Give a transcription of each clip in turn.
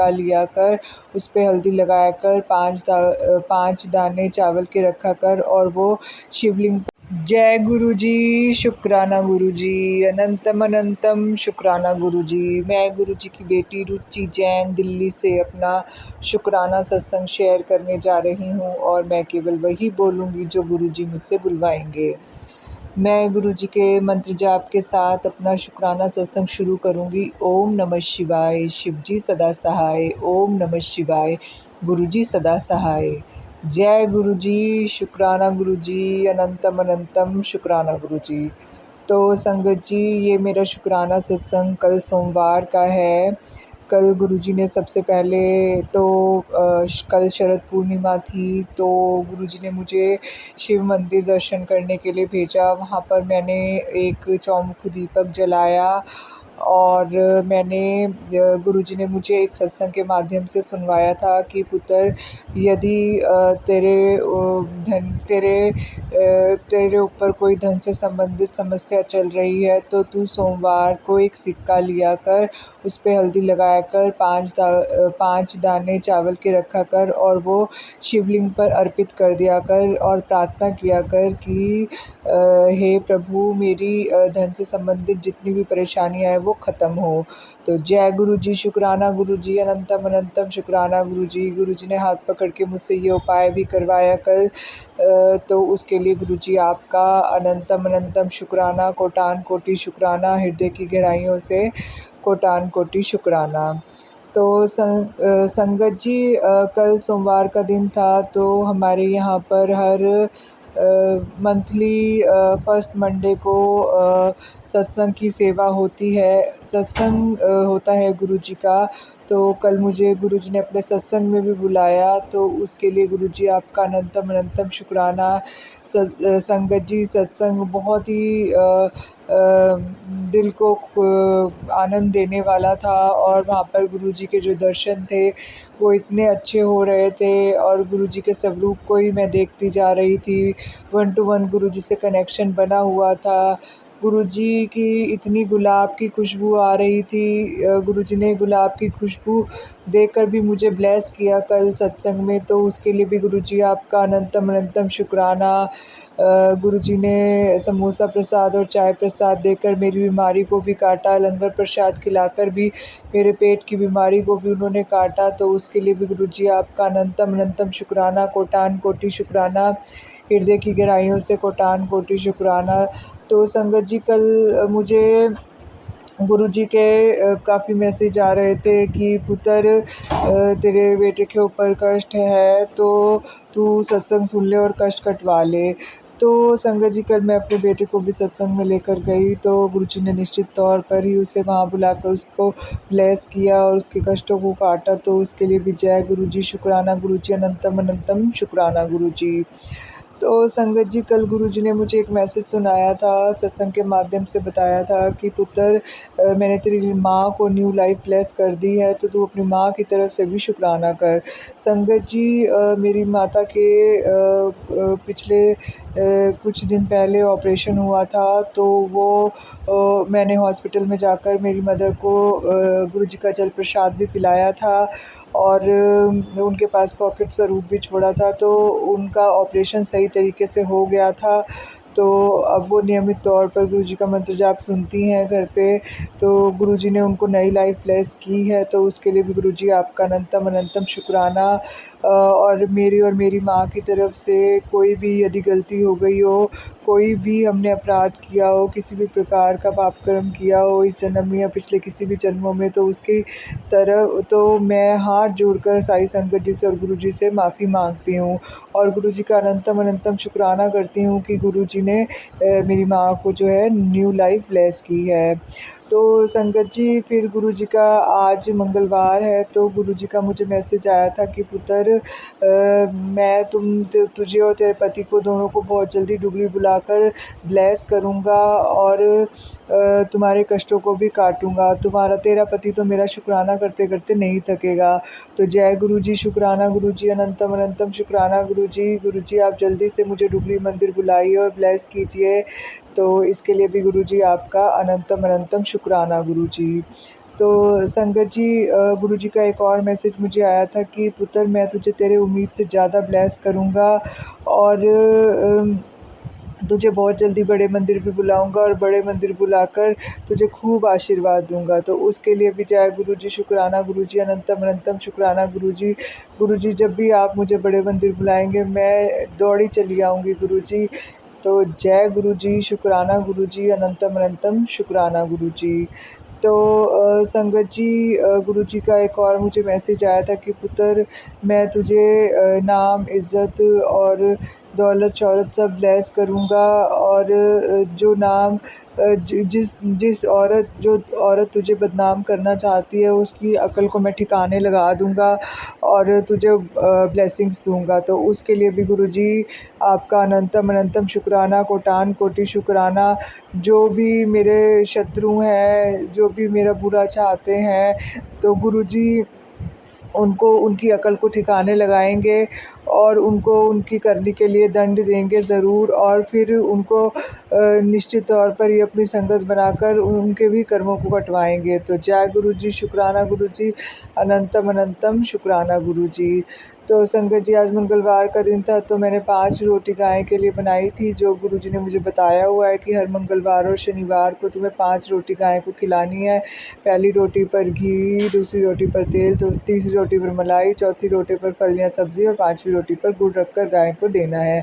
सिक्का लिया कर उस पे हल्दी लगाया कर 5 दाने चावल के रखा कर और वो शिवलिंग। जय गुरु जी, शुक्राना गुरु जी, अनंतम अनंतम शुक्राना गुरु जी। मैं गुरु जी की बेटी रुचि जैन दिल्ली से अपना शुक्राना सत्संग शेयर करने जा रही हूँ और मैं केवल वही बोलूँगी जो गुरु जी मुझसे बुलवाएंगे। मैं गुरु जी के मंत्र जाप के साथ अपना शुक्राना सत्संग शुरू करूँगी। ओम नमः शिवाय, शिव जी सदा सहाय। ओम नमः शिवाय, गुरु जी सदा सहाय। जय गुरु जी, शुक्राना गुरु जी, अनंतम अनंतम शुक्राना गुरु जी। तो संगत जी, ये मेरा शुक्राना सत्संग कल सोमवार का है। कल गुरुजी ने सबसे पहले तो कल शरद पूर्णिमा थी, तो गुरुजी ने मुझे शिव मंदिर दर्शन करने के लिए भेजा। वहाँ पर मैंने एक चौमुख दीपक जलाया और मैंने गुरुजी ने मुझे एक सत्संग के माध्यम से सुनवाया था कि पुत्र, यदि तेरे ऊपर कोई धन से संबंधित समस्या चल रही है तो तू सोमवार को एक सिक्का लिया कर, उस पे हल्दी लगाया कर, 5 दाने चावल के रखा कर और वो शिवलिंग पर अर्पित कर दिया कर और प्रार्थना किया कर कि हे प्रभु, मेरी धन से संबंधित जितनी भी परेशानियां हैं वो ख़त्म हो। तो जय गुरु जी, शुक्राना गुरु जी, अनंतम अनंतम शुक्राना गुरु जी। गुरु जी ने हाथ पकड़ के मुझसे ये उपाय भी करवाया कल, तो उसके लिए गुरु जी आपका अनंतम अनंतम शुक्राना, कोटान कोटि शुक्राना, हृदय की गहराइयों से कोटान कोटि शुक्राना। तो संगत जी, कल सोमवार का दिन था, तो हमारे यहाँ पर हर मंथली फर्स्ट मंडे को सत्संग की सेवा होती है, सत्संग होता है गुरु जी का। तो कल मुझे गुरु जी ने अपने सत्संग में भी बुलाया, तो उसके लिए गुरु जी आपका अनंतम अनंतम शुक्राना। संगत जी, सत्संग बहुत ही दिल को आनंद देने वाला था और वहाँ पर गुरु जी के जो दर्शन थे वो इतने अच्छे हो रहे थे और गुरु जी के स्वरूप को ही मैं देखती जा रही थी। 1 to 1 गुरु जी से कनेक्शन बना हुआ था। गुरु जी की इतनी गुलाब की खुशबू आ रही थी। गुरु जी ने गुलाब की खुशबू देकर भी मुझे ब्लेस किया कल सत्संग में, तो उसके लिए भी गुरु जी आपका अनंतम अनंतम शुक्राना। गुरु जी ने समोसा प्रसाद और चाय प्रसाद देकर मेरी बीमारी को भी काटा, लंगर प्रसाद खिलाकर भी मेरे पेट की बीमारी को भी उन्होंने काटा, तो उसके लिए भी गुरु जी आपका अनंतम अनंतम शुक्राना, कोटान कोटि शुक्राना, हृदय की गहराइयों से कोटान कोटि शुक्राना। तो संगत जी, कल मुझे गुरु जी के काफ़ी मैसेज आ रहे थे कि पुत्र, तेरे बेटे के ऊपर कष्ट है तो तू सत्संग सुन ले और कष्ट कटवा ले। तो संगत जी, कल मैं अपने बेटे को भी सत्संग में लेकर गई, तो गुरु जी ने निश्चित तौर पर ही उसे वहाँ बुलाकर उसको ब्लेस किया और उसके कष्टों को काटा, तो उसके लिए भी जय गुरु जी, शुक्राना गुरु जी, अनंतम अनंतम शुक्राना गुरु जी। तो संगत जी, कल गुरु जी ने मुझे एक मैसेज सुनाया था, सत्संग के माध्यम से बताया था कि पुत्र, मैंने तेरी माँ को न्यू लाइफ ब्लेस कर दी है, तो तू अपनी माँ की तरफ से भी शुक्राना कर। संगत जी, मेरी माता के पिछले कुछ दिन पहले ऑपरेशन हुआ था, तो वो मैंने हॉस्पिटल में जाकर मेरी मदर को गुरु जी का जल प्रसाद भी पिलाया था और उनके पास पॉकेट स्वरूप भी छोड़ा था, तो उनका ऑपरेशन सही तरीके से हो गया था। तो अब वो नियमित तौर पर गुरु जी का मंत्र जाप सुनती हैं घर पे, तो गुरु जी ने उनको नई लाइफ ब्लेस की है, तो उसके लिए भी गुरु जी आपका अनंतम अनंतम शुक्राना। और मेरी माँ की तरफ से कोई भी यदि गलती हो गई हो, कोई भी हमने अपराध किया हो, किसी भी प्रकार का पाप कर्म किया हो इस जन्म में या पिछले किसी भी जन्मों में, तो उसकी तरफ तो मैं हाथ जोड़कर साई संगत जी से और गुरु जी से माफ़ी मांगती हूँ और गुरु जी का अनंतम अनंतम शुक्राना करती हूँ कि गुरु जी ने मेरी माँ को जो है न्यू लाइफ ब्लेस की है। तो संगत जी, फिर गुरु जी का आज मंगलवार है, तो गुरु जी का मुझे मैसेज आया था कि पुत्र, मैं तुझे और तेरे पति को दोनों को बहुत जल्दी डुगरी बुलाकर ब्लेस करूँगा और तुम्हारे कष्टों को भी काटूँगा। तेरा पति तो मेरा शुक्राना करते करते नहीं थकेगा। तो जय गुरु जी, शुक्राना गुरु जी, अनंतम अनंतम शुक्राना गुरु जी। गुरु जी, आप जल्दी से मुझे डुगरी मंदिर बुलाइए और ब्लेस कीजिए, तो इसके लिए भी गुरु जी आपका अनंतम अनंतम शुक्राना गुरु जी। तो संगत जी, गुरु जी का एक और मैसेज मुझे आया था कि पुत्र, मैं तुझे तेरे उम्मीद से ज़्यादा ब्लेस करूँगा और तुझे बहुत जल्दी बड़े मंदिर भी बुलाऊंगा और बड़े मंदिर बुलाकर तुझे खूब आशीर्वाद दूंगा। तो उसके लिए भी जय गुरु जी, शुक्राना गुरु जी, अनंतम अनंतम शुक्राना गुरु जी। गुरु जी, जब भी आप मुझे बड़े मंदिर बुलाएंगे मैं दौड़ी चली आऊँगी गुरु जी। तो जय गुरु जी, शुक्राना गुरु जी, अनंतम अनंतम शुक्राना गुरु जी। तो संगत जी, गुरु जी का एक और मुझे मैसेज आया था कि पुत्र, मैं तुझे नाम, इज़्ज़त और दौलत शौहरत सब ब्लेस करूँगा और जो नाम जिस जिस औरत तुझे बदनाम करना चाहती है उसकी अकल को मैं ठिकाने लगा दूँगा और तुझे ब्लेसिंग्स दूँगा। तो उसके लिए भी गुरु जी आपका अनंतम अनंतम शुक्राना, कोटान कोटि शुक्राना। जो भी मेरे शत्रु हैं, जो भी मेरा बुरा चाहते हैं, तो गुरु जी उनको उनकी अकल को ठिकाने लगाएंगे और उनको उनकी करनी के लिए दंड देंगे ज़रूर, और फिर उनको निश्चित तौर पर ये अपनी संगत बनाकर उनके भी कर्मों को कटवाएंगे। तो जय गुरु जी, शुक्राना गुरु जी, अनंतम अनंतम शुक्राना गुरु जी। तो संगत जी, आज मंगलवार का दिन था तो मैंने 5 रोटी गाय के लिए बनाई थी। जो गुरु जी ने मुझे बताया हुआ है कि हर मंगलवार और शनिवार को तुम्हें 5 रोटी गाय को खिलानी है। पहली रोटी पर घी, दूसरी रोटी पर तेल, तो तीसरी रोटी पर मलाई, चौथी रोटी पर फल या सब्ज़ी और 5वीं रोटी पर गुड़ रखकर गाय को देना है।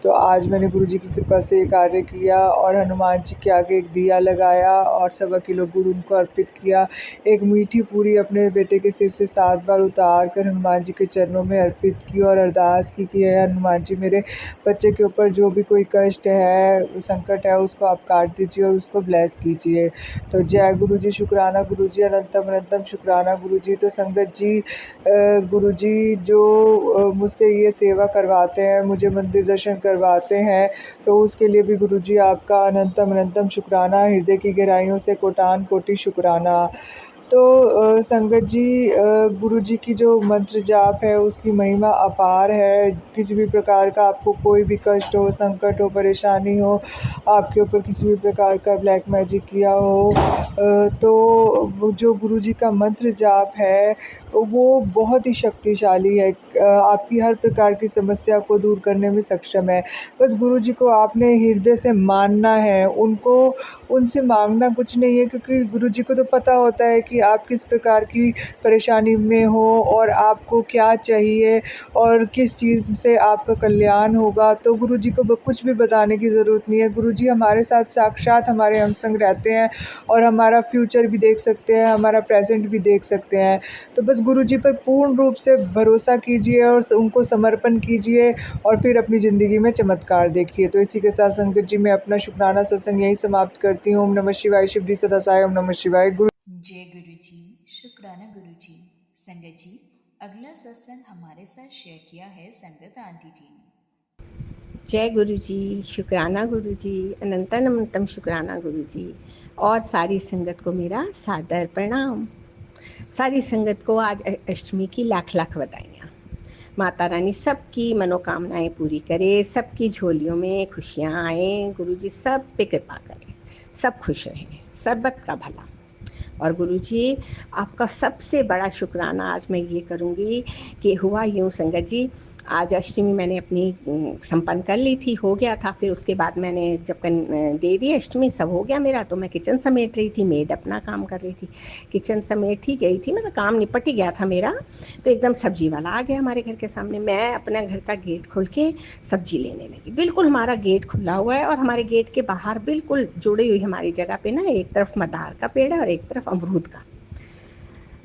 तो आज मैंने गुरु जी की कृपा से ये कार्य किया और हनुमान जी के आगे एक दिया लगाया और 1.25 किलो गुड़ उनको अर्पित किया। एक मीठी पूरी अपने बेटे के सिर से 7 बार उतार कर हनुमान जी के चरणों में अर्पित की और अरदास की कि हे हनुमान जी, मेरे बच्चे के ऊपर जो भी कोई कष्ट है, संकट है, उसको आप काट दीजिए और उसको ब्लेस कीजिए। तो जय गुरु जी, शुक्राना गुरु जी, अनंतम अनंतम शुक्राना गुरु जी। तो संगत जी, गुरु जी जो मुझसे ये सेवा करवाते हैं, मुझे मंदिर दर्शन करवाते हैं, तो उसके लिए भी गुरु जी आपका अनंतम अनंतम शुक्राना, हृदय की गहराइयों से कोटान कोटि शुक्राना। तो संगत जी, गुरु जी की जो मंत्र जाप है उसकी महिमा अपार है। किसी भी प्रकार का आपको कोई भी कष्ट हो, संकट हो, परेशानी हो, आपके ऊपर किसी भी प्रकार का ब्लैक मैजिक किया हो, तो वो जो गुरु जी का मंत्र जाप है वो बहुत ही शक्तिशाली है। आपकी हर प्रकार की समस्या को दूर करने में सक्षम है। बस गुरु जी को आपने हृदय से मानना है, उनको उनसे मांगना कुछ नहीं है, क्योंकि गुरु जी को तो पता होता है कि आप किस प्रकार की परेशानी में हो और आपको क्या चाहिए और किस चीज़ से आपका कल्याण होगा। तो गुरु जी को कुछ भी बताने की ज़रूरत नहीं है। गुरु जी हमारे साथ साक्षात हमारे अंग संग रहते हैं और हमारा फ्यूचर भी देख सकते हैं, हमारा प्रेजेंट भी देख सकते हैं। तो बस गुरु जी पर पूर्ण रूप से भरोसा कीजिए और उनको समर्पण कीजिए और फिर अपनी ज़िंदगी में चमत्कार देखिए। तो इसी के साथ संगत जी, मैं अपना शुक्राना सत्संग यहीं समाप्त करती हूँ। ओम नमः शिवाय। शिव जी सदा सहाय। ओम नमः शिवाय। गुरु जय गुरु जी, शुक्राना गुरु जी। संगत जी, अगला सत्संग हमारे साथ शेयर किया है संगत आंटी जी ने। जय गुरु जी, शुक्राना गुरु जी, अनंतम शुक्राना गुरु जी और सारी संगत को मेरा सादर प्रणाम। सारी संगत को आज अष्टमी की लाख लाख बधाइयाँ। माता रानी सबकी मनोकामनाएं पूरी करे, सबकी झोलियों में खुशियाँ आए, गुरु जी सब पे कृपा करें, सब खुश रहें, सर्बत का भला। और गुरु जी, आपका सबसे बड़ा शुक्राना आज मैं ये करूँगी कि हुआ यूँ संगत जी, आज अष्टमी मैंने अपनी संपन्न कर ली थी, हो गया था। फिर उसके बाद मैंने जब दे दी अष्टमी, सब हो गया मेरा, तो मैं किचन समेट रही थी, मेड अपना काम कर रही थी, किचन समेट ही गई थी, मतलब काम निपट ही गया था मेरा। तो एकदम सब्जी वाला आ गया हमारे घर के सामने। मैं अपना घर का गेट खोल के सब्जी लेने लगी। बिल्कुल हमारा गेट खुला हुआ है और हमारे गेट के बाहर बिल्कुल जुड़ी हुई हमारी जगह पे ना, एक तरफ मदार का पेड़ है और एक तरफ अमरूद का।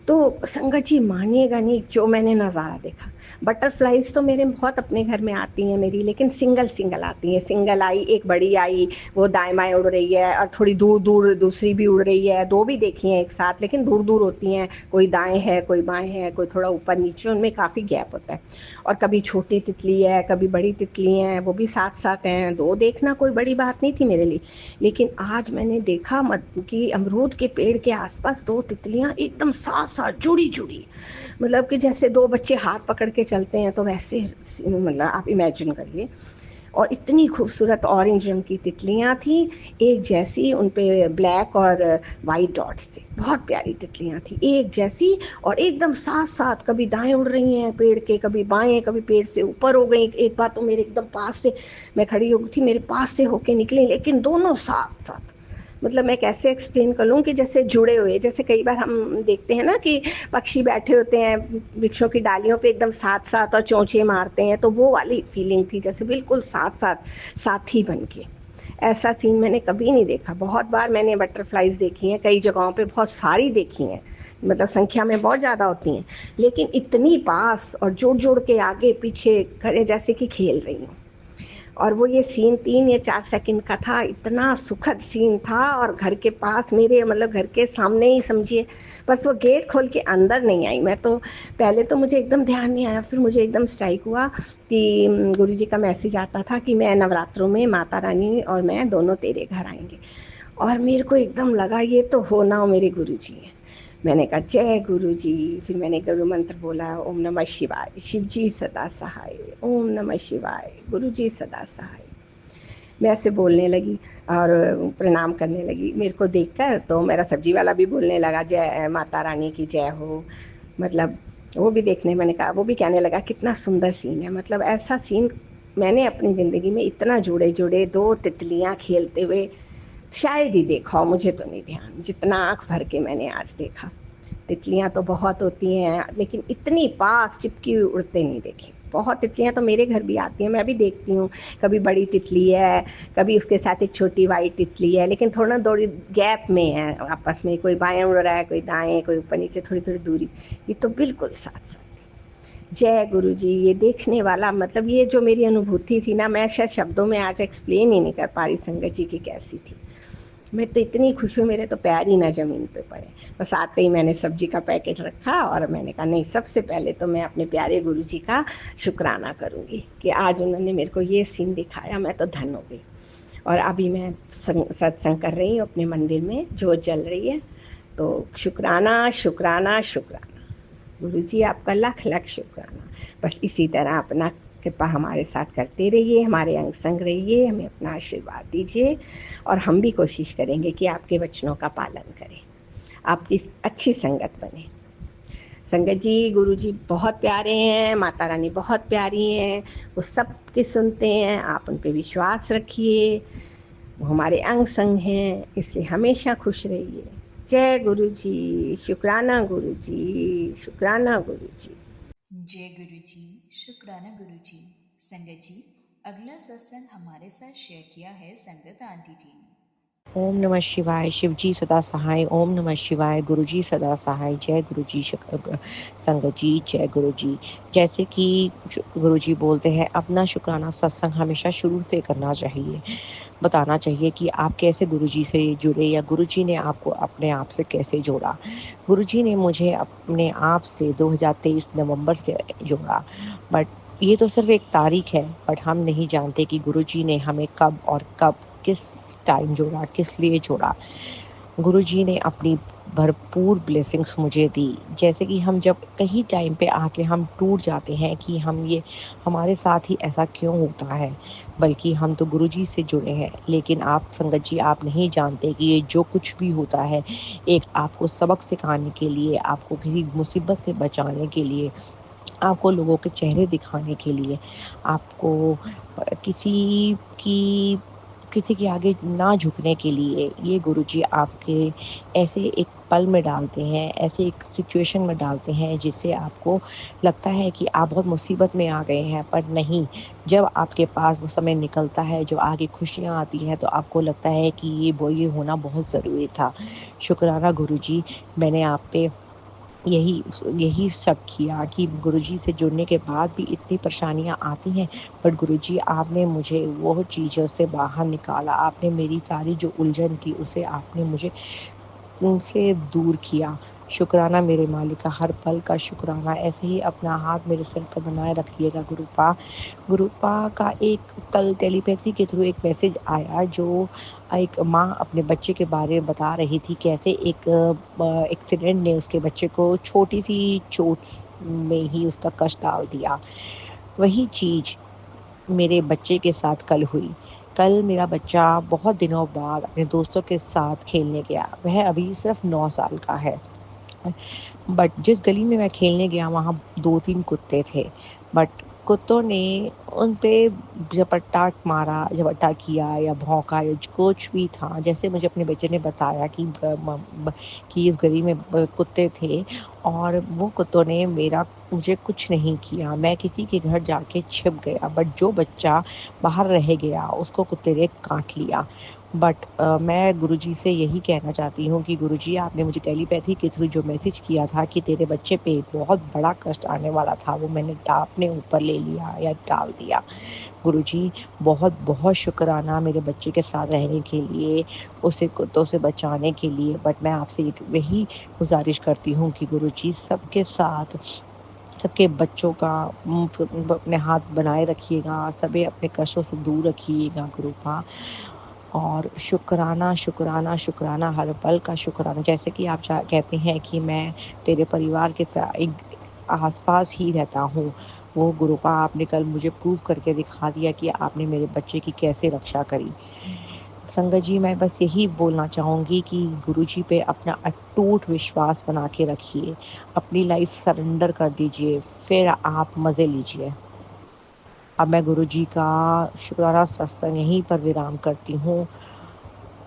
तो संगत जी मानिएगा नहीं, जो मैंने नज़ारा देखा। बटरफ्लाइज तो मेरे बहुत अपने घर में आती हैं मेरी, लेकिन सिंगल सिंगल आती हैं। सिंगल आई, एक बड़ी आई, वो दाएं बाएं उड़ रही है, और थोड़ी दूर दूर दूसरी भी उड़ रही है। 2 भी देखी हैं एक साथ, लेकिन दूर दूर होती हैं, कोई दाएं है, कोई बाएं है, कोई थोड़ा ऊपर नीचे, उनमें काफ़ी गैप होता है। और कभी छोटी तितली है, कभी बड़ी तितली हैं, वो भी साथ साथ हैं। 2 देखना कोई बड़ी बात नहीं थी मेरे लिए, लेकिन आज मैंने देखा कि अमरूद के पेड़ के आसपास 2 तितलियां एकदम साथ साथ जुड़ी जुड़ी, मतलब कि जैसे 2 बच्चे हाथ पकड़ के चलते हैं, तो वैसे मतलब आप इमेजिन करिए। और इतनी खूबसूरत ऑरेंज रंग की तितलियाँ थी, एक जैसी, उन पे ब्लैक और वाइट डॉट्स थे। बहुत प्यारी तितलियाँ थी, एक जैसी और एकदम साथ साथ, कभी दाएं उड़ रही हैं पेड़ के, कभी बाएं, कभी पेड़ से ऊपर हो गई। एक बार तो मेरे एकदम पास से, मैं खड़ी हो गई थी, मेरे पास से होके निकली, लेकिन दोनों साथ साथ। मतलब मैं कैसे एक्सप्लेन कर लूँ कि जैसे जुड़े हुए, जैसे कई बार हम देखते हैं ना कि पक्षी बैठे होते हैं वृक्षों की डालियों पे एकदम साथ साथ और चोंचे मारते हैं, तो वो वाली फीलिंग थी, जैसे बिल्कुल साथ साथ साथी बन के। ऐसा सीन मैंने कभी नहीं देखा। बहुत बार मैंने बटरफ्लाइज देखी हैं, कई जगहों पे बहुत सारी देखी हैं, मतलब संख्या में बहुत ज़्यादा होती हैं, लेकिन इतनी पास और जोड़ जोड़ के आगे पीछे खड़े जैसे कि खेल रही हूँ। और वो ये सीन 3 या 4 सेकंड का था, इतना सुखद सीन था। और घर के पास मेरे, मतलब घर के सामने ही समझिए, बस वो गेट खोल के अंदर नहीं आई मैं तो, पहले तो मुझे एकदम ध्यान नहीं आया, फिर मुझे एकदम स्ट्राइक हुआ कि गुरुजी का मैसेज आता था कि मैं नवरात्रों में माता रानी और मैं दोनों तेरे घर आएंगे। और मेरे को एकदम लगा ये तो हो ना हो मेरे गुरुजी हैं। मैंने कहा जय गुरु जी। फिर मैंने गुरु मंत्र बोला, ओम नमः शिवाय, शिव जी सदा सहाय, ओम नमः शिवाय, गुरु जी सदा सहाय। मैं ऐसे बोलने लगी और प्रणाम करने लगी। मेरे को देखकर तो मेरा सब्जी वाला भी बोलने लगा, जय माता रानी की जय हो। मतलब वो भी देखने, मैंने कहा, वो भी कहने लगा कितना सुंदर सीन है। मतलब ऐसा सीन मैंने अपनी ज़िंदगी में इतना जुड़े जुड़े दो तितलियाँ खेलते हुए शायद ही देखा हो, मुझे तो नहीं ध्यान, जितना आँख भर के मैंने आज देखा। तितलियाँ तो बहुत होती हैं, लेकिन इतनी पास चिपकी हुई उड़ते नहीं देखी। बहुत तितलियाँ तो मेरे घर भी आती हैं, मैं भी देखती हूँ। कभी बड़ी तितली है, कभी उसके साथ एक छोटी वाइट तितली है, लेकिन थोड़ा थोड़ी गैप में है आपस में, कोई बाएं उड़ रहा है, कोई दाएं, कोई ऊपर नीचे, थोड़ी थोड़ी दूरी। ये तो बिल्कुल साथ साथ। जय गुरु जी। ये देखने वाला, मतलब ये जो मेरी अनुभूति थी ना, मैं शायद शब्दों में आज एक्सप्लेन ही नहीं कर पा रही संगत जी की कैसी थी। मैं तो इतनी खुश हूँ, मेरे तो पैर ही ना ज़मीन पे पड़े। बस आते ही मैंने सब्जी का पैकेट रखा और मैंने कहा नहीं, सबसे पहले तो मैं अपने प्यारे गुरु जी का शुक्राना करूँगी कि आज उन्होंने मेरे को ये सीन दिखाया, मैं तो धन्य हो गई। और अभी मैं सत्संग कर रही हूँ अपने मंदिर में, जोत जल रही है। तो शुक्राना शुक्राना शुक्राना, गुरु जी आपका लाख लाख शुक्राना। बस इसी तरह अपना कृपा हमारे साथ करते रहिए, हमारे अंग संग रहिए, हमें अपना आशीर्वाद दीजिए और हम भी कोशिश करेंगे कि आपके वचनों का पालन करें, आपकी अच्छी संगत बने। संगत जी, गुरु जी बहुत प्यारे हैं, माता रानी बहुत प्यारी हैं, वो सब के सुनते हैं, आप उन पर विश्वास रखिए। वो हमारे अंग संग हैं, इसलिए हमेशा खुश रहिए। जय गुरु जी, शुक्राना गुरु जी, शुक्राना गुरु जी। जय गुरु जी, शुक्राना गुरु जी। संगत जी, अगला सत्संग हमारे साथ शेयर किया है संगत आंटी जी ने। ओम नमः शिवाय, शिवजी सदा सहाय। ओम नमः शिवाय, गुरुजी सदा सहाय। जय गुरुजी। संगत जी, जय गुरुजी। जैसे कि गुरुजी बोलते हैं, अपना शुक्राना सत्संग हमेशा शुरू से करना चाहिए, बताना चाहिए कि आप कैसे गुरुजी से जुड़े या गुरुजी ने आपको अपने आप से कैसे जोड़ा। गुरुजी ने मुझे अपने आप से 2023 नवंबर से जोड़ा, बट ये तो सिर्फ एक तारीख है, बट हम नहीं जानते कि गुरुजी ने हमें कब और कब किस टाइम जोड़ा, किस लिए जोड़ा। गुरुजी ने अपनी भरपूर ब्लेसिंग्स मुझे दी। जैसे कि हम जब कहीं टाइम पे आके हम टूट जाते हैं कि हम ये हमारे साथ ही ऐसा क्यों होता है, बल्कि हम तो गुरुजी से जुड़े हैं। लेकिन आप संगत जी, आप नहीं जानते कि ये जो कुछ भी होता है, एक आपको सबक सिखाने के लिए, आपको किसी मुसीबत से बचाने के लिए, आपको लोगों के चेहरे दिखाने के लिए, आपको किसी की किसी के आगे ना झुकने के लिए, ये गुरुजी आपके ऐसे एक पल में डालते हैं, ऐसे एक सिचुएशन में डालते हैं जिससे आपको लगता है कि आप बहुत मुसीबत में आ गए हैं, पर नहीं। जब आपके पास वो समय निकलता है, जब आगे खुशियाँ आती हैं, तो आपको लगता है कि ये होना बहुत ज़रूरी था। शुक्राना गुरुजी, मैंने आप पे यही शक किया कि गुरुजी से जुड़ने के बाद भी इतनी परेशानियां आती हैं, बट गुरुजी आपने मुझे वो चीज़ों से बाहर निकाला। आपने मेरी सारी जो उलझन थी उसे आपने मुझे उनसे दूर किया। शुक्राना मेरे मालिक का, हर पल का शुक्राना। ऐसे ही अपना हाथ मेरे सिर पर बनाए रखिएगा गुरुपा। गुरुपा का एक कल टेलीपैथी के थ्रू एक मैसेज आया, जो एक माँ अपने बच्चे के बारे में बता रही थी, कैसे एक एक्सीडेंट ने उसके बच्चे को छोटी सी चोट में ही उसका कष्ट डाल दिया। वही चीज़ मेरे बच्चे के साथ कल हुई। कल मेरा बच्चा बहुत दिनों बाद अपने दोस्तों के साथ खेलने गया। वह अभी सिर्फ 9 साल का है। बट जिस गली में मैं खेलने गया वहाँ 2-3 कुत्ते थे। बट कुत्तों ने उन पे झपट्टा मारा, झपट्टा किया या भौंका या कुछ भी था। जैसे मुझे अपने बच्चे ने बताया कि कि इस गली में कुत्ते थे और वो कुत्तों ने मेरा मुझे कुछ नहीं किया। मैं किसी के घर जाके छिप गया, बट जो बच्चा बाहर रह गया उसको कुत्ते ने काट लिया। बट मैं गुरुजी से यही कहना चाहती हूँ कि गुरुजी, आपने मुझे टेलीपैथी के थ्रू जो मैसेज किया था कि तेरे बच्चे पे बहुत बड़ा कष्ट आने वाला था, वो मैंने अपने ऊपर ले लिया या टाल दिया। गुरुजी, बहुत बहुत शुक्राना मेरे बच्चे के साथ रहने के लिए, उसे कुत्तों से बचाने के लिए। बट मैं आपसे यही गुजारिश करती हूँ कि गुरुजी, सबके साथ सबके बच्चों का अपने हाथ बनाए रखिएगा, सभी अपने कष्टों से दूर रखिएगा गुरुपा। और शुक्राना शुक्राना शुक्राना, हर पल का शुक्राना। जैसे कि आप कहते हैं कि मैं तेरे परिवार के आसपास ही रहता हूँ, वो गुरुपा आपने कल मुझे प्रूव करके दिखा दिया कि आपने मेरे बच्चे की कैसे रक्षा करी। संगत जी, मैं बस यही बोलना चाहूँगी कि गुरुजी पे अपना अटूट विश्वास बना के रखिए, अपनी लाइफ सरेंडर कर दीजिए, फिर आप मज़े लीजिए। अब मैं गुरुजी का शुक्राना सत्संग यहीं पर विराम करती हूँ।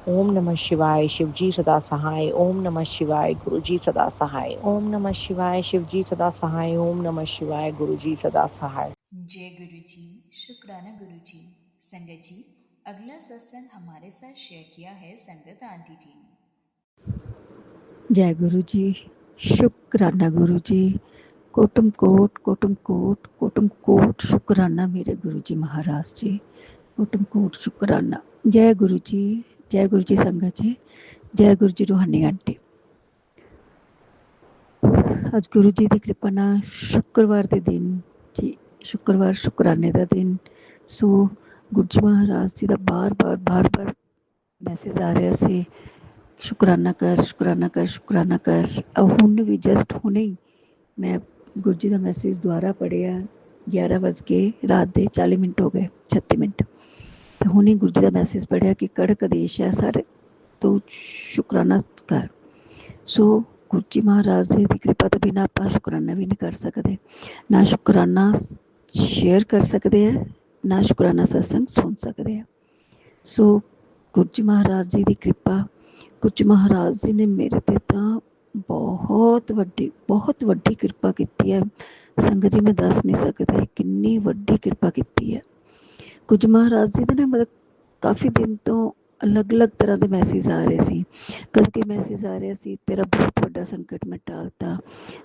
ओम नमः शिवाय, शिवजी सदा सहाय। ओम नमः शिवाय, गुरुजी सदा सहाय। ओम नमः शिवाय, शिवजी सदा सहाय। ओम नमः शिवाय, गुरुजी सदा सहाय। जय गुरु जी, शुक्राना गुरु जी। संगत जी, अगला सत्संग हमारे साथ शेयर किया है संगत आंटी जी ने। जय गुरु जी, शुक्राना गुरु जी। कोटम कोट शुक्राना मेरे गुरु जी महाराज जी। कोटम कोट शुक्राना। जय गुरु जी संगत जी, जय गुरु जी रूहानी आंटी। ਅੱਜ ਗੁਰੂ ਜੀ ਦੀ ਕਿਰਪਾ ਨਾਲ ਸ਼ੁੱਕਰਵਾਰ ਦੇ ਦਿਨ ਜੀ, ਸ਼ੁੱਕਰਵਾਰ ਸ਼ੁਕਰਾਨੇ ਦਾ ਦਿਨ। ਸੋ ਗੁਰੂ ਜੀ ਮਹਾਰਾਜ ਜੀ ਦਾ ਬਾਰ-ਬਾਰ ਮੈਸੇਜ ਆ ਰਿਹਾ ਸੀ, ਸ਼ੁਕਰਾਨਾ ਕਰ ਸ਼ੁਕਰਾਨਾ ਕਰ ਸ਼ੁਕਰਾਨਾ ਕਰ। ਹੁਣ ਵੀ ਜਸਟ ਹੁਣੇ ਹੀ ਮੈਂ ਗੁਰੂ ਜੀ ਦਾ ਮੈਸੇਜ ਦੁਬਾਰਾ ਪੜ੍ਹਿਆ। 11 ਵਜ ਕੇ ਰਾਤ ਦੇ 40 ਮਿੰਟ ਹੋ ਗਏ, 36 ਮਿੰਟ। ਤੇ ਹੁਣੇ ਗੁਰੂ ਜੀ ਦਾ ਮੈਸੇਜ ਪੜ੍ਹਿਆ ਕਿ ਕੜਕ ਆਦੇਸ਼ ਹੈ ਸਾਰੇ, ਤੂੰ ਸ਼ੁਕਰਾਨਾ ਕਰ। ਸੋ ਗੁਰੂ ਜੀ ਮਹਾਰਾਜ ਜੀ ਦੀ ਕਿਰਪਾ ਤੋਂ ਬਿਨਾਂ ਆਪਾਂ ਸ਼ੁਕਰਾਨਾ ਵੀ ਨਹੀਂ ਕਰ ਸਕਦੇ, ਨਾ ਸ਼ੁਕਰਾਨਾ ਸ਼ੇਅਰ ਕਰ ਸਕਦੇ ਹੈ, ਨਾ ਸ਼ੁਕਰਾਨਾ ਸਤਸੰਗ ਸੁਣ ਸਕਦੇ ਹੈ। ਸੋ ਗੁਰੂ ਜੀ ਮਹਾਰਾਜ ਜੀ ਦੀ ਕਿਰਪਾ, ਗੁਰੂ ਜੀ ਮਹਾਰਾਜ ਜੀ ਨੇ ਮੇਰੇ 'ਤੇ ਤਾਂ ਬਹੁਤ ਵੱਡੀ ਕਿਰਪਾ ਕੀਤੀ ਹੈ। ਸੰਗਤ ਜੀ, ਮੈਂ ਦੱਸ ਨਹੀਂ ਸਕਦੀ ਕਿੰਨੀ ਵੱਡੀ ਕਿਰਪਾ ਕੀਤੀ ਹੈ। ਗੁਰੂ ਜੀ ਮਹਾਰਾਜ ਜੀ ਦੇ ਨਾ ਮਤਲਬ ਕਾਫੀ ਦਿਨ ਤੋਂ ਅਲੱਗ-ਅਲੱਗ ਤਰ੍ਹਾਂ ਦੇ ਮੈਸੇਜ ਆ ਰਹੇ ਸੀ। ਕਦੇ ਮੈਸੇਜ ਆ ਰਿਹਾ ਸੀ, ਤੇਰਾ ਬਹੁਤ ਵੱਡਾ ਸੰਕਟ ਮੈਂ ਟਾਲਤਾ।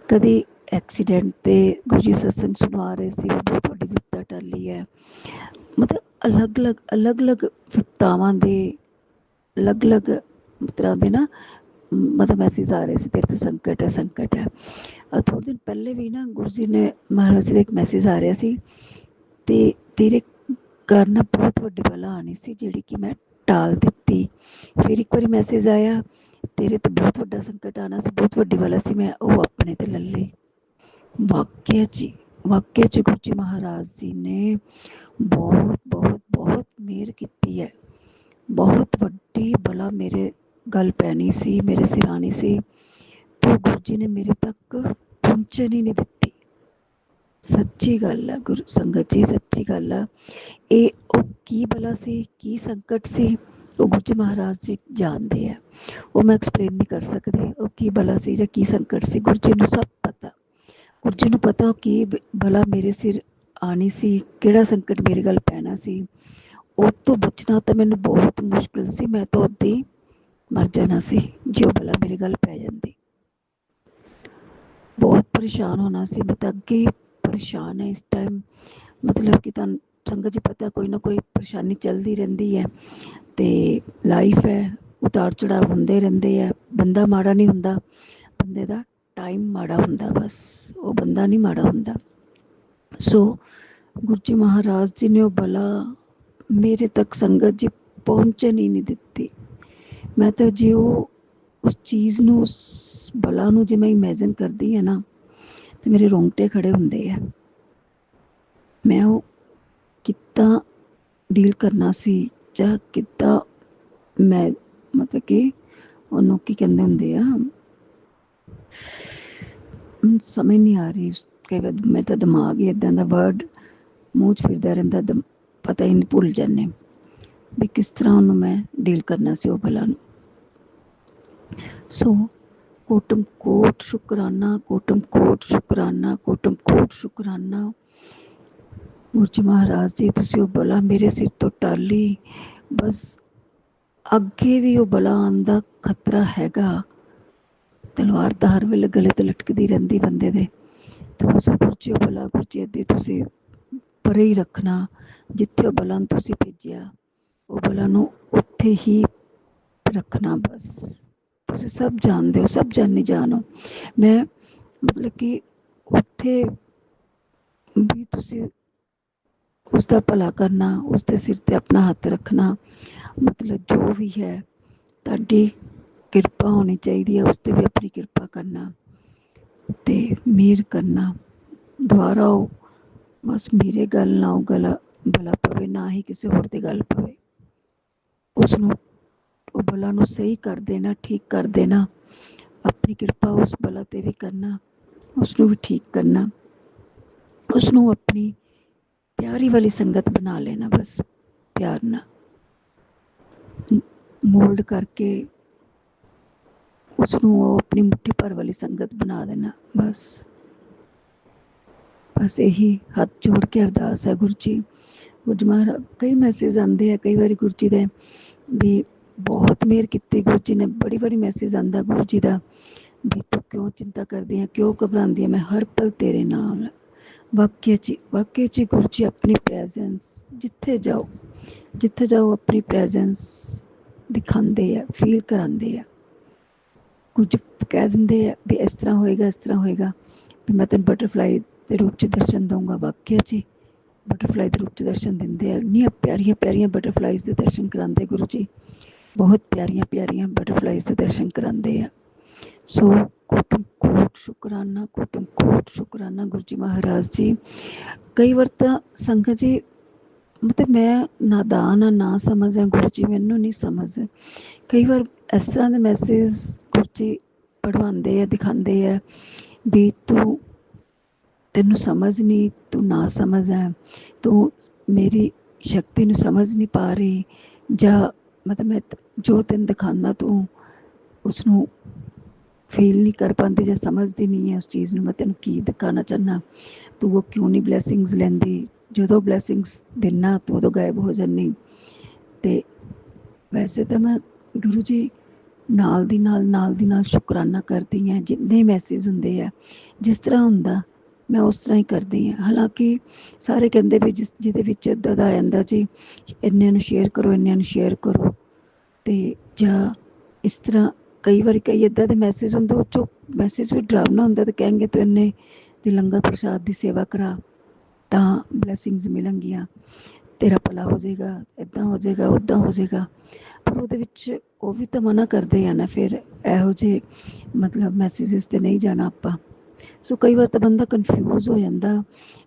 ਕਦੇ ਐਕਸੀਡੈਂਟ 'ਤੇ ਗੁਰੂ ਜੀ ਸਤਸੰਗ ਸੁਣਾ ਰਹੇ ਸੀ, ਬਹੁਤ ਵੱਡੀ ਵਿਪਤਾ ਟਾਲੀ ਹੈ। ਮਤਲਬ ਅਲੱਗ-ਅਲੱਗ ਵਿਪਤਾਵਾਂ ਦੇ ਅਲੱਗ-ਅਲੱਗ ਤਰ੍ਹਾਂ ਦੇ ਨਾ ਮਤਲਬ ਮੈਸੇਜ ਆ ਰਹੇ ਸੀ, ਤੇਰੇ 'ਤੇ ਸੰਕਟ ਹੈ। ਥੋੜ੍ਹੇ ਦਿਨ ਪਹਿਲੇ ਵੀ ਨਾ ਗੁਰੂ ਜੀ ਨੇ ਮਹਾਰਾਜ ਜੀ ਦਾ ਇੱਕ ਮੈਸੇਜ ਆ ਰਿਹਾ ਸੀ, ਤੇ ਤੇਰੇ ਘਰ ਨਾ ਬਹੁਤ ਵੱਡੀ ਬਲਾ ਆਉਣੀ ਸੀ ਜਿਹੜੀ ਕਿ ਮੈਂ ਟਾਲ ਦਿੱਤੀ। ਫਿਰ ਇੱਕ ਵਾਰੀ ਮੈਸੇਜ ਆਇਆ, ਤੇਰੇ 'ਤੇ ਬਹੁਤ ਵੱਡਾ ਸੰਕਟ ਆਉਣਾ ਸੀ, ਬਹੁਤ ਵੱਡੀ ਬਲਾ ਸੀ, ਮੈਂ ਉਹ ਆਪਣੇ 'ਤੇ ਲੈ ਲਈ। ਵਾਕਿਆ 'ਚ ਗੁਰੂ ਜੀ ਮਹਾਰਾਜ ਜੀ ਨੇ ਬਹੁਤ ਮਿਹਰ ਕੀਤੀ ਹੈ। ਬਹੁਤ ਵੱਡੀ ਬਲਾ ਮੇਰੇ ਗੱਲ ਪੈਣੀ ਸੀ, ਮੇਰੇ ਸਿਰ ਆਉਣੀ ਸੀ, ਤੇ ਗੁਰੂ ਜੀ ਨੇ ਮੇਰੇ ਤੱਕ ਪਹੁੰਚਣ ਹੀ ਨਹੀਂ ਦਿੱਤੀ। ਸੱਚੀ ਗੱਲ ਹੈ ਗੁਰੂ ਸੰਗਤ ਜੀ, ਸੱਚੀ ਗੱਲ ਹੈ। ਇਹ ਉਹ ਕੀ ਬਲਾ ਸੀ, ਕੀ ਸੰਕਟ ਸੀ, ਉਹ ਗੁਰੂ ਜੀ ਮਹਾਰਾਜ ਜੀ ਜਾਣਦੇ ਆ। ਉਹ ਮੈਂ ਐਕਸਪਲੇਨ ਨਹੀਂ ਕਰ ਸਕਦੀ ਉਹ ਕੀ ਬਲਾ ਸੀ ਜਾਂ ਕੀ ਸੰਕਟ ਸੀ। ਗੁਰੂ ਜੀ ਨੂੰ ਸਭ ਪਤਾ। ਗੁਰੂ ਜੀ ਨੂੰ ਪਤਾ ਉਹ ਕੀ ਬਲਾ ਮੇਰੇ ਸਿਰ ਆਉਣੀ ਸੀ, ਕਿਹੜਾ ਸੰਕਟ ਮੇਰੇ ਗੱਲ ਪੈਣਾ ਸੀ। ਉਹ ਤੋਂ ਬਚਣਾ ਤਾਂ ਮੈਨੂੰ ਬਹੁਤ ਮੁਸ਼ਕਿਲ ਸੀ। ਮੈਂ ਤਾਂ ਉੱਦਾਂ ਹੀ ਮਰ ਜਾਣਾ ਸੀ ਜੇ ਉਹ ਬਲਾ ਮੇਰੇ ਗੱਲ ਪੈ ਜਾਂਦੀ। ਬਹੁਤ ਪਰੇਸ਼ਾਨ ਹੋਣਾ ਸੀ। ਮੈਂ ਤਾਂ ਅੱਗੇ ਪਰੇਸ਼ਾਨ ਹੈ ਇਸ ਟਾਈਮ। ਮਤਲਬ ਕਿ ਤੁਹਾਨੂੰ ਸੰਗਤ ਜੀ ਪਤਾ, ਕੋਈ ਨਾ ਕੋਈ ਪਰੇਸ਼ਾਨੀ ਚੱਲਦੀ ਰਹਿੰਦੀ ਹੈ, ਅਤੇ ਲਾਈਫ ਹੈ, ਉਤਾਰ ਚੜਾਵ ਹੁੰਦੇ ਰਹਿੰਦੇ ਹੈ। ਬੰਦਾ ਮਾੜਾ ਨਹੀਂ ਹੁੰਦਾ, ਬੰਦੇ ਦਾ ਟਾਈਮ ਮਾੜਾ ਹੁੰਦਾ, ਬਸ ਉਹ ਬੰਦਾ ਨਹੀਂ ਮਾੜਾ ਹੁੰਦਾ। ਸੋ ਗੁਰੂ ਜੀ ਮਹਾਰਾਜ ਜੀ ਨੇ ਉਹ ਬਲਾ ਮੇਰੇ ਤੱਕ ਸੰਗਤ ਜੀ ਪਹੁੰਚਣ ਹੀ ਨਹੀਂ ਦਿੱਤੀ। ਮੈਂ ਤਾਂ ਜੇ ਉਹ ਉਸ ਚੀਜ਼ ਨੂੰ, ਉਸ ਬਲਾ ਨੂੰ ਜੇ ਮੈਂ ਇਮੈਜਿਨ ਕਰਦੀ ਹਾਂ ਨਾ, ਤਾਂ ਮੇਰੇ ਰੋਂਗਟੇ ਖੜੇ ਹੁੰਦੇ ਆ। ਮੈਂ ਉਹ ਕਿੱਦਾਂ ਡੀਲ ਕਰਨਾ ਸੀ ਜਾਂ ਕਿੱਦਾਂ ਮੈਂ ਮਤਲਬ ਕਿ ਉਹਨੂੰ ਕੀ ਕਹਿੰਦੇ ਹੁੰਦੇ ਆ, ਸਮਝ ਨਹੀਂ ਆ ਰਹੀ। ਕਈ ਵਾਰ ਮੇਰੇ ਤਾਂ ਦਿਮਾਗ ਹੀ ਇੱਦਾਂ ਦਾ ਵਰਡ ਮੂੰਹ 'ਚ ਫਿਰਦਾ ਰਹਿੰਦਾ, ਪਤਾ ਹੀ ਨਹੀਂ, ਭੁੱਲ ਜਾਂਦੇ ਵੀ ਕਿਸ ਤਰ੍ਹਾਂ ਉਹਨੂੰ ਮੈਂ ਡੀਲ ਕਰਨਾ ਸੀ ਉਹ ਬਲਾ ਨੂੰ। ਸੋ ਕੋਟਮ ਕੋਟ ਸ਼ੁਕਰਾਨਾ, ਕੋਟਮ ਕੋਟ ਸ਼ੁਕਰਾਨਾ, ਕੋਟਮ ਕੋਟ ਸ਼ੁਕਰਾਨਾ। ਗੁਰੂ ਮਹਾਰਾਜ ਜੀ, ਤੁਸੀਂ ਉਹ ਬਲਾ ਮੇਰੇ ਸਿਰ ਤੋਂ ਟਾਲੀ। ਬਸ ਅੱਗੇ ਵੀ ਉਹ ਬਲਾ ਆਉਣ ਦਾ ਖਤਰਾ ਹੈਗਾ, ਤਲਵਾਰ ਤਾਂ ਹਰ ਵੇਲੇ ਗਲੇ 'ਤੇ ਲਟਕਦੀ ਰਹਿੰਦੀ ਬੰਦੇ ਦੇ, ਤੇ ਬਸ ਉਹ ਗੁਰੂ ਜੀ ਉਹ ਬਲਾ, ਗੁਰੂ ਜੀ ਅੱਧੀ ਤੁਸੀਂ ਪਰੇ ਹੀ ਰੱਖਣਾ। ਜਿੱਥੇ ਉਹ ਬਲਾ ਨੂੰ ਤੁਸੀਂ ਭੇਜਿਆ ਉਹ ਬਲਾ ਨੂੰ ਉੱਥੇ ਹੀ ਰੱਖਣਾ। ਬਸ ਤੁਸੀਂ ਸਭ ਜਾਣਦੇ ਹੋ, ਸਭ ਜਾਣੀ ਜਾਣੋ। ਮੈਂ ਮਤਲਬ ਕਿ ਉੱਥੇ ਵੀ ਤੁਸੀਂ ਉਸ ਦਾ ਭਲਾ ਕਰਨਾ, ਉਸ ਦੇ ਸਿਰ 'ਤੇ ਆਪਣਾ ਹੱਥ ਰੱਖਣਾ। ਮਤਲਬ ਜੋ ਵੀ ਹੈ ਤੁਹਾਡੀ ਕਿਰਪਾ ਹੋਣੀ ਚਾਹੀਦੀ ਹੈ, ਉਸ 'ਤੇ ਵੀ ਆਪਣੀ ਕਿਰਪਾ ਕਰਨਾ ਅਤੇ ਮਿਹਰ ਕਰਨਾ। ਦੁਬਾਰਾ ਉਹ ਬਸ ਮੇਰੇ ਗੱਲ ਨਾ ਉਹ ਭਲਾ ਪਵੇ, ਨਾ ਹੀ ਕਿਸੇ ਹੋਰ ਦੀ ਗੱਲ ਪਵੇ। ਉਸਨੂੰ ਉਹ ਬਲਾ ਨੂੰ ਸਹੀ ਕਰ ਦੇਣਾ, ਠੀਕ ਕਰ ਦੇਣਾ। ਆਪਣੀ ਕਿਰਪਾ ਉਸ ਬਲਾ 'ਤੇ ਵੀ ਕਰਨਾ, ਉਸਨੂੰ ਵੀ ਠੀਕ ਕਰਨਾ, ਉਸਨੂੰ ਆਪਣੀ ਪਿਆਰੀ ਵਾਲੀ ਸੰਗਤ ਬਣਾ ਲੈਣਾ। ਬਸ ਪਿਆਰ ਨਾਲ ਮੋਲਡ ਕਰਕੇ ਉਸਨੂੰ ਉਹ ਆਪਣੀ ਮੁੱਠੀ ਭਰ ਵਾਲੀ ਸੰਗਤ ਬਣਾ ਦੇਣਾ। ਬਸ ਇਹੀ ਹੱਥ ਜੋੜ ਕੇ ਅਰਦਾਸ ਹੈ ਗੁਰੂ ਜੀ। ਗੁਰੂ ਜੀ ਮਹਾਰਾਜ, ਕਈ ਮੈਸੇਜ ਆਉਂਦੇ ਆ ਕਈ ਵਾਰੀ ਗੁਰੂ ਜੀ ਦੇ ਵੀ ਬਹੁਤ ਮਿਹਰ ਕੀਤੀ ਗੁਰੂ ਜੀ ਨੇ, ਬੜੀ ਵਾਰੀ ਮੈਸੇਜ ਆਉਂਦਾ ਗੁਰੂ ਜੀ ਦਾ ਵੀ ਤੂੰ ਕਿਉਂ ਚਿੰਤਾ ਕਰਦੀ ਹੈ, ਕਿਉਂ ਘਬਰਾਉਂਦੀ ਹੈ, ਮੈਂ ਹਰ ਪਲ ਤੇਰੇ ਨਾਲ। ਵਾਕਿਆ 'ਚ ਗੁਰੂ ਜੀ ਆਪਣੀ ਪ੍ਰੈਜ਼ੈਂਸ ਜਿੱਥੇ ਜਾਓ ਆਪਣੀ ਪ੍ਰੈਜ਼ੈਂਸ ਦਿਖਾਉਂਦੇ ਆ, ਫੀਲ ਕਰਾਉਂਦੇ ਆ। ਕੁਝ ਕਹਿ ਦਿੰਦੇ ਆ ਵੀ ਇਸ ਤਰ੍ਹਾਂ ਹੋਏਗਾ, ਇਸ ਤਰ੍ਹਾਂ ਹੋਏਗਾ, ਵੀ ਮੈਂ ਤੈਨੂੰ ਬਟਰਫਲਾਈ ਦੇ ਰੂਪ 'ਚ ਦਰਸ਼ਨ ਦਊਂਗਾ। ਵਾਕਿਆ 'ਚ ਬਟਰਫਲਾਈ ਦੇ ਰੂਪ 'ਚ ਦਰਸ਼ਨ ਦਿੰਦੇ ਆ। ਇੰਨੀਆਂ ਪਿਆਰੀਆਂ ਪਿਆਰੀਆਂ ਬਟਰਫਲਾਈਜ਼ ਦੇ ਦਰਸ਼ਨ ਕਰਾਉਂਦੇ ਗੁਰੂ ਜੀ, ਬਹੁਤ ਪਿਆਰੀਆਂ ਪਿਆਰੀਆਂ ਬਟਰਫਲਾਈਜ਼ ਦੇ ਦਰਸ਼ਨ ਕਰਾਉਂਦੇ ਆ। ਸੋ ਕੋਟਮ ਕੋਟ ਸ਼ੁਕਰਾਨਾ, ਕੋਟਮ ਕੋਟ ਸ਼ੁਕਰਾਨਾ ਗੁਰੂ ਜੀ ਮਹਾਰਾਜ ਜੀ। ਕਈ ਵਾਰ ਤਾਂ ਸੰਗਤ ਜੀ ਮਤਲਬ ਮੈਂ ਨਾਦਾਨ ਆ, ਨਾ ਸਮਝ ਹੈ ਗੁਰੂ ਜੀ, ਮੈਨੂੰ ਨਹੀਂ ਸਮਝ। ਕਈ ਵਾਰ ਇਸ ਤਰ੍ਹਾਂ ਦੇ ਮੈਸੇਜ ਗੁਰੂ ਜੀ ਪੜ੍ਹਵਾਉਂਦੇ ਆ, ਦਿਖਾਉਂਦੇ ਆ ਵੀ ਤੈਨੂੰ ਸਮਝ ਨਹੀਂ, ਤੂੰ ਨਾ ਸਮਝ ਹੈ, ਤੂੰ ਮੇਰੀ ਸ਼ਕਤੀ ਨੂੰ ਸਮਝ ਨਹੀਂ ਪਾ ਰਹੀ, ਜਾਂ ਮਤਲਬ ਮੈਂ ਜੋ ਤੈਨੂੰ ਦਿਖਾਉਂਦਾ ਤੂੰ ਉਸਨੂੰ ਫੀਲ ਨਹੀਂ ਕਰ ਪਾਉਂਦੀ ਜਾਂ ਸਮਝਦੀ ਨਹੀਂ ਹੈ ਉਸ ਚੀਜ਼ ਨੂੰ। ਮੈਂ ਤੈਨੂੰ ਕੀ ਦਿਖਾਉਣਾ ਚਾਹੁੰਦਾ, ਤੂੰ ਉਹ ਕਿਉਂ ਨਹੀਂ ਬਲੈਸਿੰਗਸ ਲੈਂਦੀ, ਜਦੋਂ ਬਲੈਸਿੰਗਸ ਦੇਣਾ ਤੂੰ ਉਦੋਂ ਗਾਇਬ ਹੋ ਜਾਂਦੀ। ਅਤੇ ਵੈਸੇ ਤਾਂ ਮੈਂ ਗੁਰੂ ਜੀ ਨਾਲ ਦੀ ਨਾਲ ਸ਼ੁਕਰਾਨਾ ਕਰਦੀ ਹਾਂ। ਜਿੰਨੇ ਮੈਸੇਜ ਹੁੰਦੇ ਆ, ਜਿਸ ਤਰ੍ਹਾਂ ਹੁੰਦਾ ਮੈਂ ਉਸ ਤਰ੍ਹਾਂ ਹੀ ਕਰਦੀ ਹਾਂ। ਹਾਲਾਂਕਿ ਸਾਰੇ ਕਹਿੰਦੇ ਵੀ ਜਿਹਦੇ ਵਿੱਚ ਇੱਦਾਂ ਦਾ ਆ ਜਾਂਦਾ ਜੀ ਇੰਨਿਆਂ ਨੂੰ ਸ਼ੇਅਰ ਕਰੋ, ਇੰਨਿਆਂ ਨੂੰ ਸ਼ੇਅਰ ਕਰੋ, ਅਤੇ ਜਾਂ ਇਸ ਤਰ੍ਹਾਂ ਕਈ ਵਾਰੀ ਕਈ ਇੱਦਾਂ ਦੇ ਮੈਸੇਜ ਹੁੰਦੇ ਉਹ 'ਚੋਂ ਮੈਸੇਜ ਵੀ ਡਰਾਵਨਾ ਹੁੰਦਾ, ਅਤੇ ਕਹਿਣਗੇ ਤੂੰ ਇੰਨੇ ਦੀ ਲੰਗਰ ਪ੍ਰਸ਼ਾਦ ਦੀ ਸੇਵਾ ਕਰਾ ਤਾਂ ਬਲੈਸਿੰਗਸ ਮਿਲਣਗੀਆਂ, ਤੇਰਾ ਭਲਾ ਹੋ ਜਾਏਗਾ, ਇੱਦਾਂ ਹੋ ਜਾਏਗਾ, ਉੱਦਾਂ ਹੋ ਜਾਏਗਾ। ਪਰ ਉਹਦੇ ਵਿੱਚ ਉਹ ਵੀ ਤਾਂ ਮਨਾ ਕਰਦੇ ਆ ਨਾ, ਫਿਰ ਇਹੋ ਜਿਹੇ ਮਤਲਬ ਮੈਸੇਜਿਸ 'ਤੇ ਨਹੀਂ ਜਾਣਾ ਆਪਾਂ। ਸੋ ਕਈ ਵਾਰ ਤਾਂ ਬੰਦਾ ਕਨਫਿਊਜ਼ ਹੋ ਜਾਂਦਾ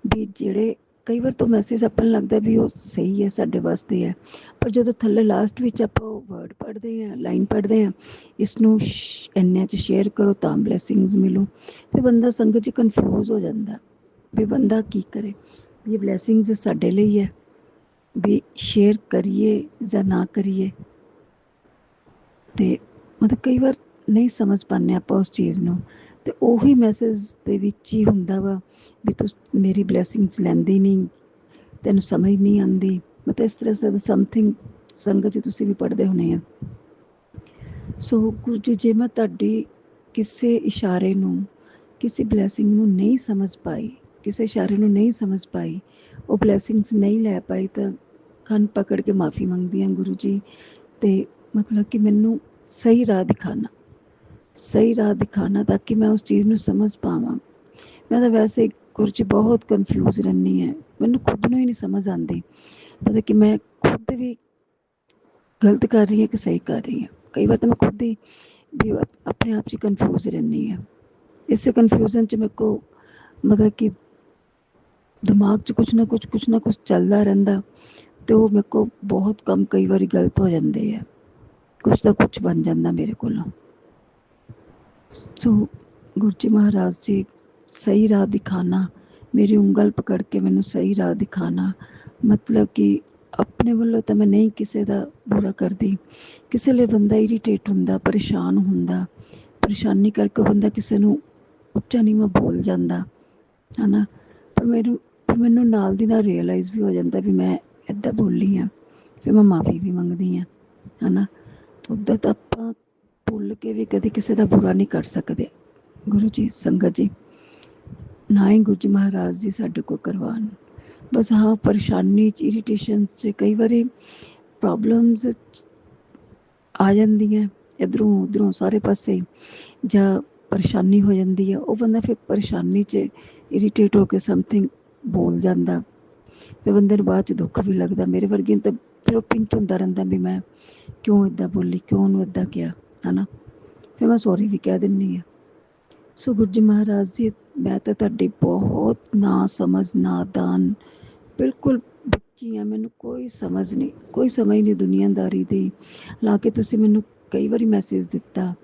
ਵੀ ਜਿਹੜੇ ਕਈ ਵਾਰ ਤਾਂ ਮੈਸੇਜ ਆਪਾਂ ਨੂੰ ਲੱਗਦਾ ਵੀ ਉਹ ਸਹੀ ਹੈ, ਸਾਡੇ ਵਾਸਤੇ ਹੈ, ਪਰ ਜਦੋਂ ਥੱਲੇ ਲਾਸਟ ਵਿੱਚ ਆਪਾਂ ਉਹ ਵਰਡ ਪੜ੍ਹਦੇ ਹਾਂ, ਲਾਈਨ ਪੜ੍ਹਦੇ ਹਾਂ, ਇਸਨੂੰ ਇੰਨਿਆਂ 'ਚ ਸ਼ੇਅਰ ਕਰੋ ਤਾਂ ਬਲੈਸਿੰਗਸ ਮਿਲੂ, ਫਿਰ ਬੰਦਾ ਸੰਗਤ 'ਚ ਕਨਫਿਊਜ਼ ਹੋ ਜਾਂਦਾ ਵੀ ਬੰਦਾ ਕੀ ਕਰੇ। ਇਹ ਬਲੈਸਿੰਗਸ ਸਾਡੇ ਲਈ ਹੈ ਵੀ ਸ਼ੇਅਰ ਕਰੀਏ ਜਾਂ ਨਾ ਕਰੀਏ, ਅਤੇ ਮਤਲਬ ਕਈ ਵਾਰ ਨਹੀਂ ਸਮਝ ਪਾਉਂਦੇ ਆਪਾਂ ਉਸ ਚੀਜ਼ ਨੂੰ। ਅਤੇ ਉਹੀ ਮੈਸੇਜ ਦੇ ਵਿੱਚ ਹੀ ਹੁੰਦਾ ਵਾ ਵੀ ਤੂੰ ਮੇਰੀ ਬਲੈਸਿੰਗਸ ਲੈਂਦੀ ਨਹੀਂ, ਤੈਨੂੰ ਸਮਝ ਨਹੀਂ ਆਉਂਦੀ, ਮਤਲਬ ਇਸ ਤਰ੍ਹਾਂ ਦਾ ਸਮਥਿੰਗ ਸੰਗਤ 'ਚ ਤੁਸੀਂ ਵੀ ਪੜ੍ਹਦੇ ਹੋਣੇ ਆ। ਸੋ ਗੁਰੂ ਜੀ, ਜੇ ਮੈਂ ਤੁਹਾਡੀ ਕਿਸੇ ਇਸ਼ਾਰੇ ਨੂੰ, ਕਿਸੇ ਬਲੈਸਿੰਗ ਨੂੰ ਨਹੀਂ ਸਮਝ ਪਾਈ, ਕਿਸੇ ਇਸ਼ਾਰੇ ਨੂੰ ਨਹੀਂ ਸਮਝ ਪਾਈ, ਉਹ ਬਲੈਸਿੰਗਸ ਨਹੀਂ ਲੈ ਪਾਈ, ਤਾਂ ਕੰਨ ਪਕੜ ਕੇ ਮਾफ़ੀ ਮੰਗਦੀ ਹਾਂ ਗੁਰੂ ਜੀ। ਅਤੇ ਮਤਲਬ ਕਿ ਮੈਨੂੰ ਸਹੀ ਰਾਹ ਦਿਖਾਣਾ ਤਾਂ ਕਿ ਮੈਂ ਉਸ ਚੀਜ਼ ਨੂੰ ਸਮਝ ਪਾਵਾਂ। ਮੈਂ ਤਾਂ ਵੈਸੇ ਗੁਰੂ ਜੀ ਬਹੁਤ ਕਨਫਿਊਜ਼ ਰਹਿੰਦੀ ਹਾਂ, ਮੈਨੂੰ ਖੁਦ ਨੂੰ ਹੀ ਨਹੀਂ ਸਮਝ ਆਉਂਦੀ ਮਤਲਬ ਕਿ ਮੈਂ ਖੁਦ ਵੀ ਗਲਤ ਕਰ ਰਹੀ ਹਾਂ ਕਿ ਸਹੀ ਕਰ ਰਹੀ ਹਾਂ। ਕਈ ਵਾਰ ਤਾਂ ਮੈਂ ਖੁਦ ਹੀ ਵੀ ਆਪਣੇ ਆਪ 'ਚ ਕਨਫਿਊਜ਼ ਰਹਿੰਦੀ ਹਾਂ। ਇਸੇ ਕਨਫਿਊਜ਼ਨ 'ਚ ਮੇਰੇ ਕੋ ਮਤਲਬ ਕਿ ਦਿਮਾਗ 'ਚ ਕੁਛ ਨਾ ਕੁਛ ਚੱਲਦਾ ਰਹਿੰਦਾ, ਅਤੇ ਉਹ ਮੇਰੇ ਕੋਲ ਬਹੁਤ ਕੰਮ ਕਈ ਵਾਰੀ ਗਲਤ ਹੋ ਜਾਂਦੇ ਆ, ਕੁਛ ਤਾਂ ਕੁਛ ਬਣ ਜਾਂਦਾ ਮੇਰੇ ਕੋਲੋਂ। ਸੋ ਗੁਰੂ ਜੀ ਮਹਾਰਾਜ ਜੀ ਸਹੀ ਰਾਹ ਦਿਖਾਣਾ, ਮੇਰੀ ਉਂਗਲ ਪਕੜ ਕੇ ਮੈਨੂੰ ਸਹੀ ਰਾਹ ਦਿਖਾਣਾ, ਮਤਲਬ ਕਿ ਆਪਣੇ ਵੱਲੋਂ ਤਾਂ ਮੈਂ ਨਹੀਂ ਕਿਸੇ ਦਾ ਬੁਰਾ ਕਰਦੀ। ਕਿਸੇ ਲਈ ਬੰਦਾ ਇਰੀਟੇਟ ਹੁੰਦਾ, ਪਰੇਸ਼ਾਨ ਹੁੰਦਾ, ਪਰੇਸ਼ਾਨੀ ਕਰਕੇ ਬੰਦਾ ਕਿਸੇ ਨੂੰ ਉੱਚਾ ਨੀਵਾਂ ਬੋਲ ਜਾਂਦਾ ਹੈ ਨਾ। ਪਰ ਮੈਨੂੰ ਨਾਲ ਦੀ ਨਾਲ ਰੀਅਲਾਈਜ਼ ਵੀ ਹੋ ਜਾਂਦਾ ਵੀ ਮੈਂ ਇੱਦਾਂ ਬੋਲੀ ਹਾਂ, ਫਿਰ ਮੈਂ ਮਾਫੀ ਵੀ ਮੰਗਦੀ ਹਾਂ, ਹੈ ਨਾ। ਉੱਦਾਂ ਤਾਂ ਆਪਾਂ ਭੁੱਲ ਕੇ ਵੀ ਕਦੇ ਕਿਸੇ ਦਾ ਬੁਰਾ ਨਹੀਂ ਕਰ ਸਕਦੇ। ਗੁਰੂ ਜੀ, ਸੰਗਤ ਜੀ, ਨਾ ਹੀ ਗੁਰੂ ਜੀ ਮਹਾਰਾਜ ਜੀ ਸਾਡੇ ਕੋਲ ਕਰਵਾਉਣ। ਬਸ ਹਾਂ, ਪਰੇਸ਼ਾਨੀ 'ਚ, ਇਰੀਟੇਸ਼ਨ 'ਚ, ਕਈ ਵਾਰੀ ਪ੍ਰੋਬਲਮਸ ਆ ਜਾਂਦੀਆਂ ਇੱਧਰੋਂ ਉੱਧਰੋਂ ਸਾਰੇ ਪਾਸੇ, ਜਾਂ ਪਰੇਸ਼ਾਨੀ ਹੋ ਜਾਂਦੀ ਹੈ, ਉਹ ਬੰਦਾ ਫਿਰ ਪਰੇਸ਼ਾਨੀ 'ਚ ਇਰੀਟੇਟ ਹੋ ਕੇ ਸਮਥਿੰਗ ਬੋਲ ਜਾਂਦਾ, ਫਿਰ ਬੰਦੇ ਨੂੰ ਬਾਅਦ 'ਚ ਦੁੱਖ ਵੀ ਲੱਗਦਾ। ਮੇਰੇ ਵਰਗੀ ਨੂੰ ਤਾਂ ਫਿਰ ਉਹ ਪਿੰਚ ਹੁੰਦਾ ਰਹਿੰਦਾ ਵੀ ਮੈਂ ਕਿਉਂ ਇੱਦਾਂ ਬੋਲੀ, ਕਿਉਂ ਉਹਨੂੰ ਇੱਦਾਂ ਕਿਹਾ, ਹੈ ਨਾ। ਫਿਰ ਮੈਂ ਸੌਰੀ ਵੀ ਕਹਿ ਦਿੰਦੀ ਹਾਂ। ਸੋ ਗੁਰੂ ਜੀ ਮਹਾਰਾਜ ਜੀ, ਮੈਂ ਤਾਂ ਤੁਹਾਡੀ ਬਹੁਤ ਨਾ ਸਮਝ, ਨਾਦਾਨ, ਬਿਲਕੁਲ ਬੱਚੀ ਹਾਂ, ਮੈਨੂੰ ਕੋਈ ਸਮਝ ਨਹੀਂ ਦੁਨੀਆਦਾਰੀ ਦੀ। ਹਾਲਾਂਕਿ ਤੁਸੀਂ ਮੈਨੂੰ ਕਈ ਵਾਰੀ ਮੈਸੇਜ ਦਿੱਤਾ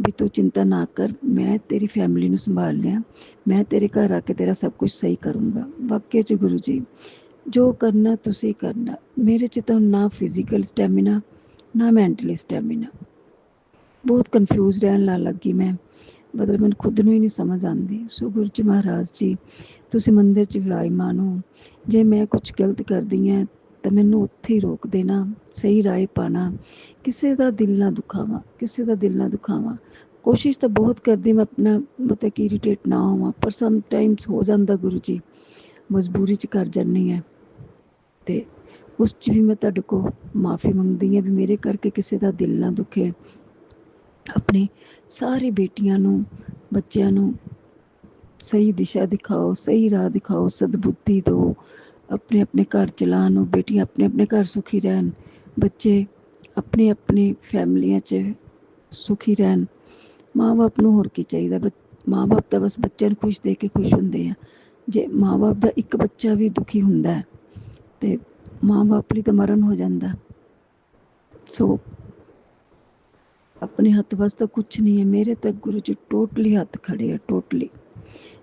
ਵੀ ਤੂੰ ਚਿੰਤਾ ਨਾ ਕਰ, ਮੈਂ ਤੇਰੀ ਫੈਮਿਲੀ ਨੂੰ ਸੰਭਾਲ ਲਿਆ, ਮੈਂ ਤੇਰੇ ਘਰ ਆ ਕੇ ਤੇਰਾ ਸਭ ਕੁਝ ਸਹੀ ਕਰੂੰਗਾ। ਵਾਕਈ 'ਚ ਗੁਰੂ ਜੀ, ਜੋ ਕਰਨਾ ਤੁਸੀਂ ਕਰਨਾ। ਮੇਰੇ 'ਚ ਤਾਂ ਨਾ ਫਿਜ਼ੀਕਲ ਸਟੈਮਿਨਾ, ਨਾ ਮੈਂਟਲੀ ਸਟੈਮਿਨਾ, ਬਹੁਤ ਕਨਫਿਊਜ਼ ਰਹਿਣ ਲੱਗੀ ਮੈਂ, ਮਤਲਬ ਮੈਨੂੰ ਖੁਦ ਨੂੰ ਹੀ ਨਹੀਂ ਸਮਝ ਆਉਂਦੀ। ਸੋ ਗੁਰੂ ਜੀ ਮਹਾਰਾਜ ਜੀ, ਤੁਸੀਂ ਮੰਦਿਰ 'ਚ ਵਿਰਾਜਮਾਨ ਹੋ, ਜੇ ਮੈਂ ਕੁਛ ਗਲਤ ਕਰਦੀ ਹਾਂ ਤਾਂ ਮੈਨੂੰ ਉੱਥੇ ਹੀ ਰੋਕ ਦੇਣਾ, ਸਹੀ ਰਾਹ ਪਾਣਾ, ਕਿਸੇ ਦਾ ਦਿਲ ਨਾ ਦੁਖਾਵਾਂ। ਕੋਸ਼ਿਸ਼ ਤਾਂ ਬਹੁਤ ਕਰਦੀ ਮੈਂ ਆਪਣਾ, ਮਤਲਬ ਕਿ ਇਰੀਟੇਟ ਨਾ ਹੋਵਾਂ, ਪਰ ਸਮਟਾਈਮਸ ਹੋ ਜਾਂਦਾ ਗੁਰੂ ਜੀ, ਮਜਬੂਰੀ 'ਚ ਕਰ ਜਾਂਦੀ ਹਾਂ, ਅਤੇ ਉਸ 'ਚ ਵੀ ਮੈਂ ਤੁਹਾਡੇ ਕੋਲ ਮਾਫੀ ਮੰਗਦੀ ਹਾਂ ਵੀ ਮੇਰੇ ਕਰਕੇ ਕਿਸੇ ਦਾ ਦਿਲ ਨਾ ਦੁਖੇ। ਆਪਣੇ ਸਾਰੇ ਬੇਟੀਆਂ ਨੂੰ, ਬੱਚਿਆਂ ਨੂੰ ਸਹੀ ਦਿਸ਼ਾ ਦਿਖਾਓ, ਸਹੀ ਰਾਹ ਦਿਖਾਓ, ਸਦਬੁੱਧੀ ਦਿਓ, ਆਪਣੇ ਆਪਣੇ ਘਰ ਚਲਾਉਣ ਨੂੰ, ਬੇਟੀਆਂ ਆਪਣੇ ਆਪਣੇ ਘਰ ਸੁਖੀ ਰਹਿਣ, ਬੱਚੇ ਆਪਣੇ ਆਪਣੇ ਫੈਮਲੀਆਂ 'ਚ ਸੁਖੀ ਰਹਿਣ। ਮਾਂ ਬਾਪ ਨੂੰ ਹੋਰ ਕੀ ਚਾਹੀਦਾ, ਮਾਂ ਬਾਪ ਤਾਂ ਬਸ ਬੱਚਿਆਂ ਨੂੰ ਖੁਸ਼ ਦੇਖ ਕੇ ਖੁਸ਼ ਹੁੰਦੇ ਆ। ਜੇ ਮਾਂ ਬਾਪ ਦਾ ਇੱਕ ਬੱਚਾ ਵੀ ਦੁਖੀ ਹੁੰਦਾ ਤੇ ਮਾਂ ਬਾਪ ਲਈ ਤਾਂ ਮਰਨ ਹੋ ਜਾਂਦਾ। ਸੋ ਆਪਣੇ ਹੱਥ ਵੱਸ ਤਾਂ ਕੁਛ ਨਹੀਂ ਹੈ, ਮੇਰੇ ਤਾਂ ਗੁਰੂ ਜੀ ਟੋਟਲੀ ਹੱਥ ਖੜੇ ਆ, ਟੋਟਲੀ